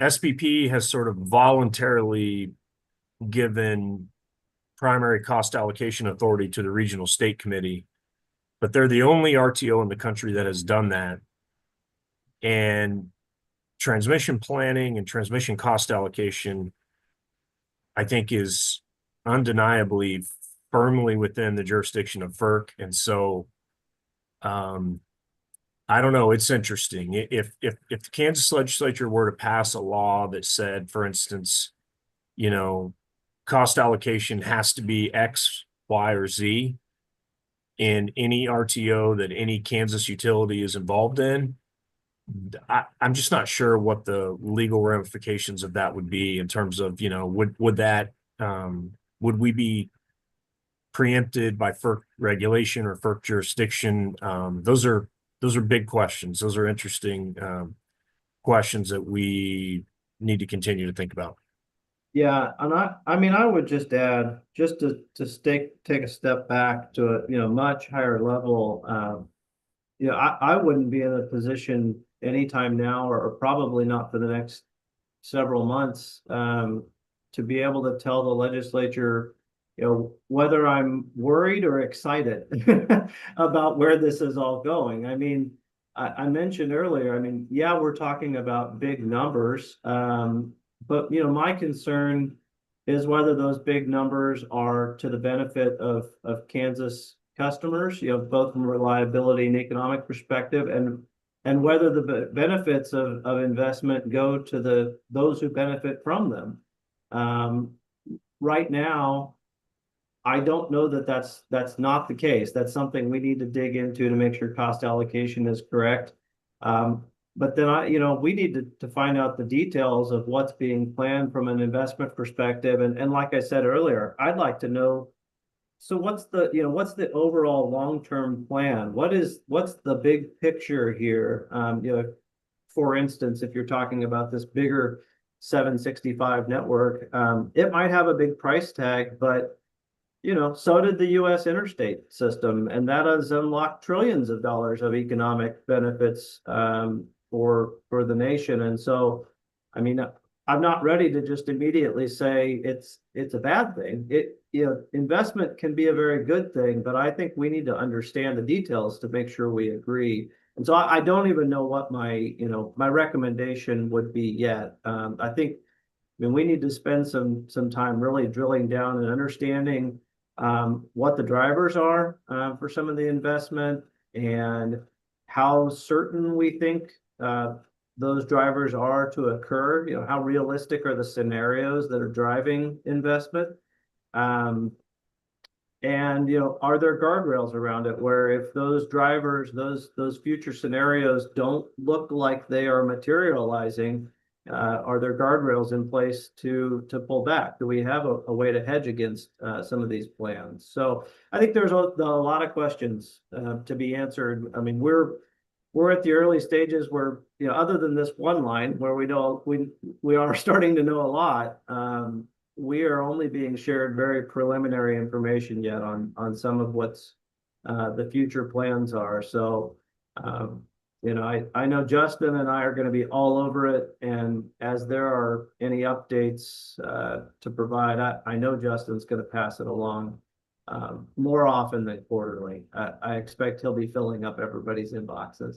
SPP has sort of voluntarily given primary cost allocation authority to the regional state committee, but they're the only RTO in the country that has done that. And transmission planning and transmission cost allocation, I think, is undeniably firmly within the jurisdiction of FERC. And so I don't know, it's interesting. If the Kansas legislature were to pass a law that said, for instance, cost allocation has to be X, Y, or Z in any RTO that any Kansas utility is involved in, I'm just not sure what the legal ramifications of that would be in terms of, would we be preempted by FERC regulation or FERC jurisdiction? Those are big questions. Those are interesting questions that we need to continue to think about.
Yeah, and I mean, I would just add, just to take a step back to a much higher level. I wouldn't be in a position anytime now, or probably not for the next several months, to be able to tell the legislature, whether I'm worried or excited about where this is all going. I mean, I mentioned earlier, I mean, yeah, we're talking about big numbers, but my concern is whether those big numbers are to the benefit of Kansas customers, both from a reliability and economic perspective, and whether the benefits of investment go to those who benefit from them. Right now, I don't know that that's not the case. That's something we need to dig into to make sure cost allocation is correct. But then we need to find out the details of what's being planned from an investment perspective. And like I said earlier, I'd like to know, so what's the overall long-term plan? What's the big picture here? For instance, if you're talking about this bigger 765 network, it might have a big price tag, but so did the U.S. interstate system, and that has unlocked trillions of dollars of economic benefits for the nation. And so, I mean, I'm not ready to just immediately say it's a bad thing. Investment can be a very good thing, but I think we need to understand the details to make sure we agree. And so I don't even know what my recommendation would be yet. I mean, we need to spend some time really drilling down and understanding what the drivers are for some of the investment, and how certain we think those drivers are to occur. How realistic are the scenarios that are driving investment? And are there guardrails around it, where if those drivers, those future scenarios don't look like they are materializing, are there guardrails in place to pull back? Do we have a way to hedge against some of these plans? So I think there's a lot of questions to be answered. I mean, we're at the early stages where, other than this one line where we are starting to know a lot. we are only being shared very preliminary information yet on some of what's the future plans are. So, I know Justin and I are going to be all over it. And as there are any updates to provide, I know Justin's going to pass it along more often than quarterly. I expect he'll be filling up everybody's inboxes.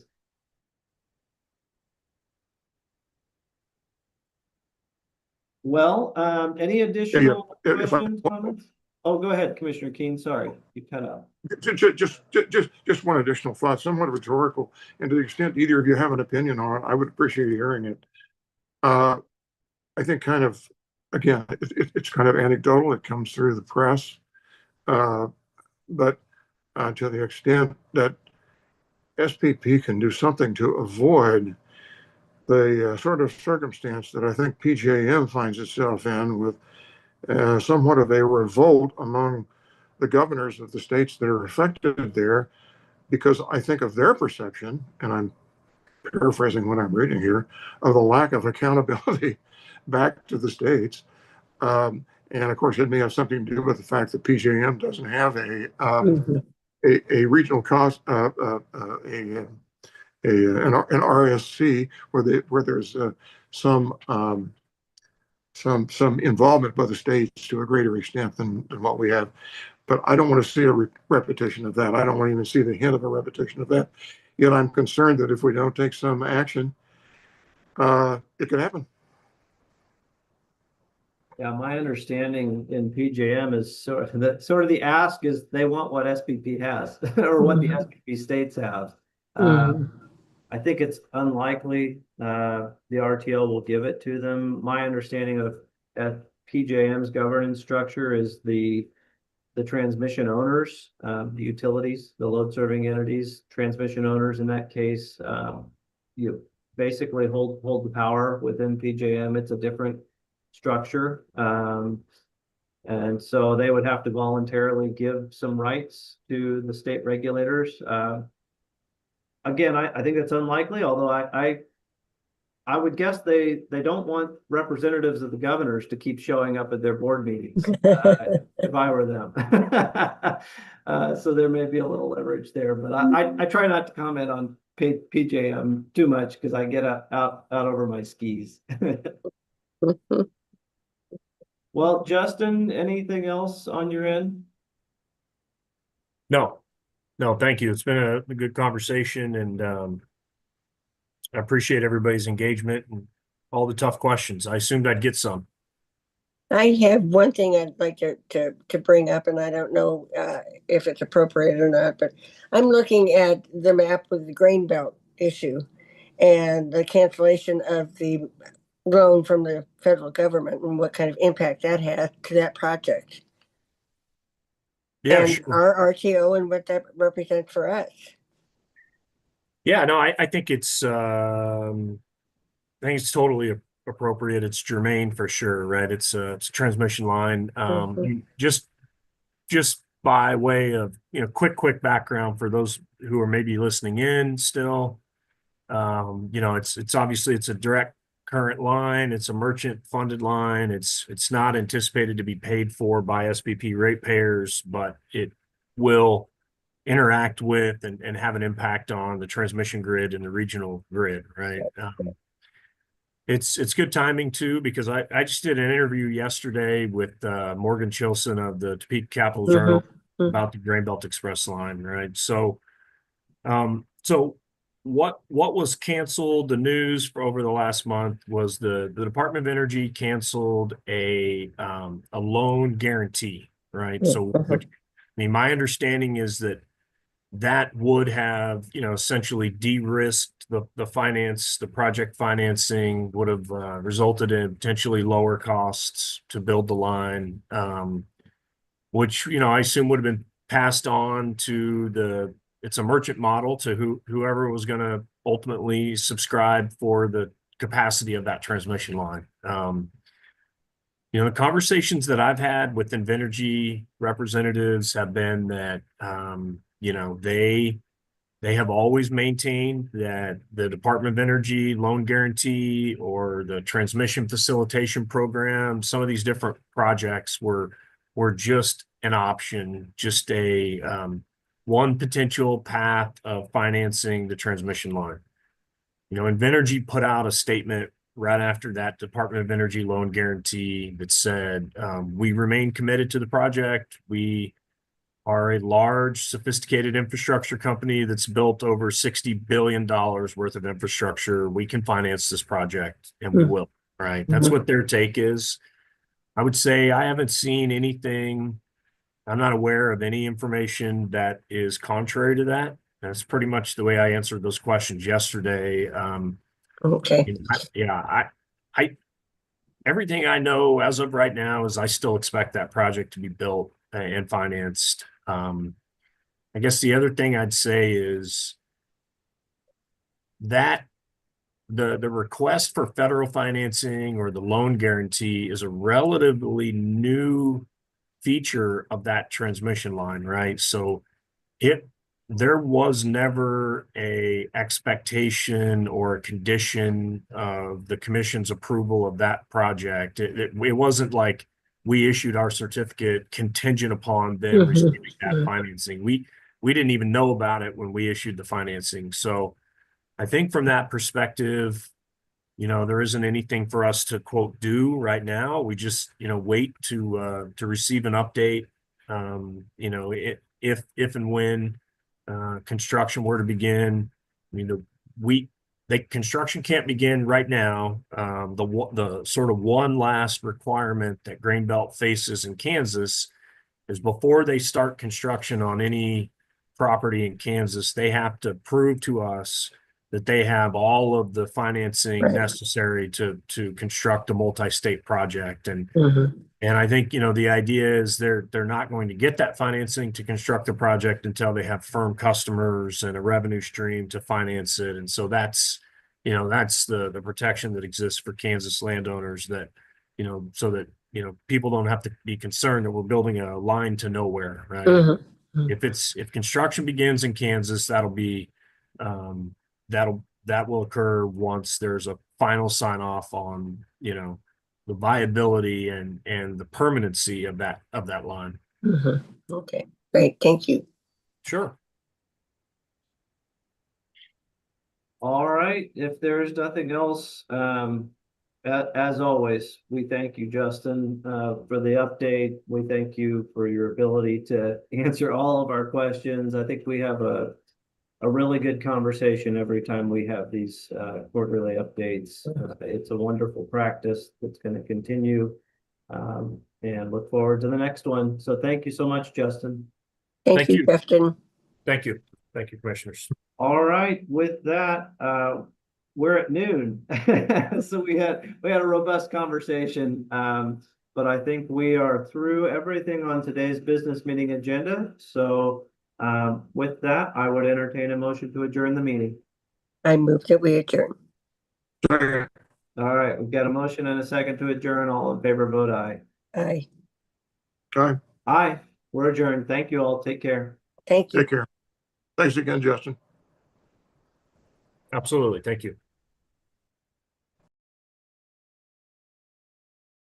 Well, any additional
if I-
questions, comments? Oh, go ahead, Commissioner Keen. Sorry, you cut out.
Just one additional thought, somewhat rhetorical, and to the extent either of you have an opinion on it, I would appreciate hearing it. I think kind of, again, it's kind of anecdotal. It comes through the press. But to the extent that SPP can do something to avoid the sort of circumstance that I think PJM finds itself in, with somewhat of a revolt among the governors of the states that are affected there, because I think of their perception, and I'm paraphrasing what I'm reading here, of the lack of accountability back to the states. And of course, it may have something to do with the fact that PJM doesn't have a regional cost, an RSC where there's some involvement by the states to a greater extent than what we have. But I don't want to see a repetition of that. I don't want to even see the hint of a repetition of that. Yet I'm concerned that if we don't take some action, it could happen.
Yeah, my understanding in PJM is sort of the ask is they want what SPP has or what the SPP states have. I think it's unlikely the RTO will give it to them. My understanding of PJM's governance structure is the transmission owners, the utilities, the load serving entities, transmission owners in that case, you basically hold the power within PJM. It's a different structure. And so they would have to voluntarily give some rights to the state regulators. Again, I think it's unlikely, although I would guess they don't want representatives of the governors to keep showing up at their board meetings if I were them. So there may be a little leverage there, but I try not to comment on PJM too much because I get out over my skis. Well, Justin, anything else on your end?
No, thank you. It's been a good conversation, and I appreciate everybody's engagement and all the tough questions. I assumed I'd get some.
I have one thing I'd like to bring up, and I don't know if it's appropriate or not, but I'm looking at the map with the grain belt issue and the cancellation of the loan from the federal government and what kind of impact that has to that project.
Yeah,
And
sure.
our RTO and what that represents for us.
Yeah, no, I think it's totally appropriate. It's germane for sure, right? It's a transmission line. Just by way of quick background for those who are maybe listening in still. It's obviously it's a direct current line. It's a merchant funded line. It's not anticipated to be paid for by SPP ratepayers, but it will interact with and have an impact on the transmission grid and the regional grid, right? It's good timing too, because I just did an interview yesterday with Morgan Chilson of the Topeka Capital Journal about the Grain Belt Express line, right? So what was canceled, the news for over the last month was the Department of Energy canceled a loan guarantee, right? So my understanding is that would have, essentially de-risked the project financing, would have resulted in potentially lower costs to build the line, which, I assume would have been passed on to it's a merchant model to whoever was going to ultimately subscribe for the capacity of that transmission line. The conversations that I've had with Invenergy representatives have been that, they They have always maintained that the Department of Energy loan guarantee or the transmission facilitation program, some of these different projects were just an option, just a one potential path of financing the transmission line. You know, Invenergy put out a statement right after that Department of Energy loan guarantee that said, we remain committed to the project. We are a large, sophisticated infrastructure company that's built over $60 billion worth of infrastructure. We can finance this project, and we will, right? That's what their take is. I would say I haven't seen anything. I'm not aware of any information that is contrary to that. That's pretty much the way I answered those questions yesterday.
Okay.
Everything I know as of right now is I still expect that project to be built and financed. I guess the other thing I'd say is that the request for federal financing or the loan guarantee is a relatively new feature of that transmission line, right? So there was never a expectation or a condition of the commission's approval of that project. It wasn't like we issued our certificate contingent upon them receiving that financing. We didn't even know about it when we issued the financing. So I think from that perspective, you know, there isn't anything for us to quote do right now. We just, you know, wait to receive an update. You know, if and when construction were to begin. I mean, the construction can't begin right now. The sort of one last requirement that Grainbelt faces in Kansas is before they start construction on any property in Kansas, they have to prove to us that they have all of the financing necessary to construct a multi-state project. And I think, you know, the idea is they're not going to get that financing to construct the project until they have firm customers and a revenue stream to finance it. And so that's, you know, that's the protection that exists for Kansas landowners, that, you know, so that, you know, people don't have to be concerned that we're building a line to nowhere, right? If construction begins in Kansas, that'll be that will occur once there's a final sign off on, you know, the viability and the permanency of that line.
Okay, great. Thank you.
Sure.
All right, if there's nothing else, as always, we thank you, Justin, for the update. We thank you for your ability to answer all of our questions. I think we have a really good conversation every time we have these quarterly updates. It's a wonderful practice that's going to continue, and look forward to the next one. So thank you so much, Justin.
Thank you, Justin.
Thank you. Thank you, commissioners.
All right, with that, we're at noon. So we had a robust conversation, but I think we are through everything on today's business meeting agenda. So with that, I would entertain a motion to adjourn the meeting.
I move that we adjourn.
Second.
All right, we've got a motion and a second to adjourn. All in favor, vote aye.
Aye.
Aye.
Aye, we're adjourned. Thank you all. Take care.
Thank you.
Take care. Thanks again, Justin.
Absolutely. Thank you.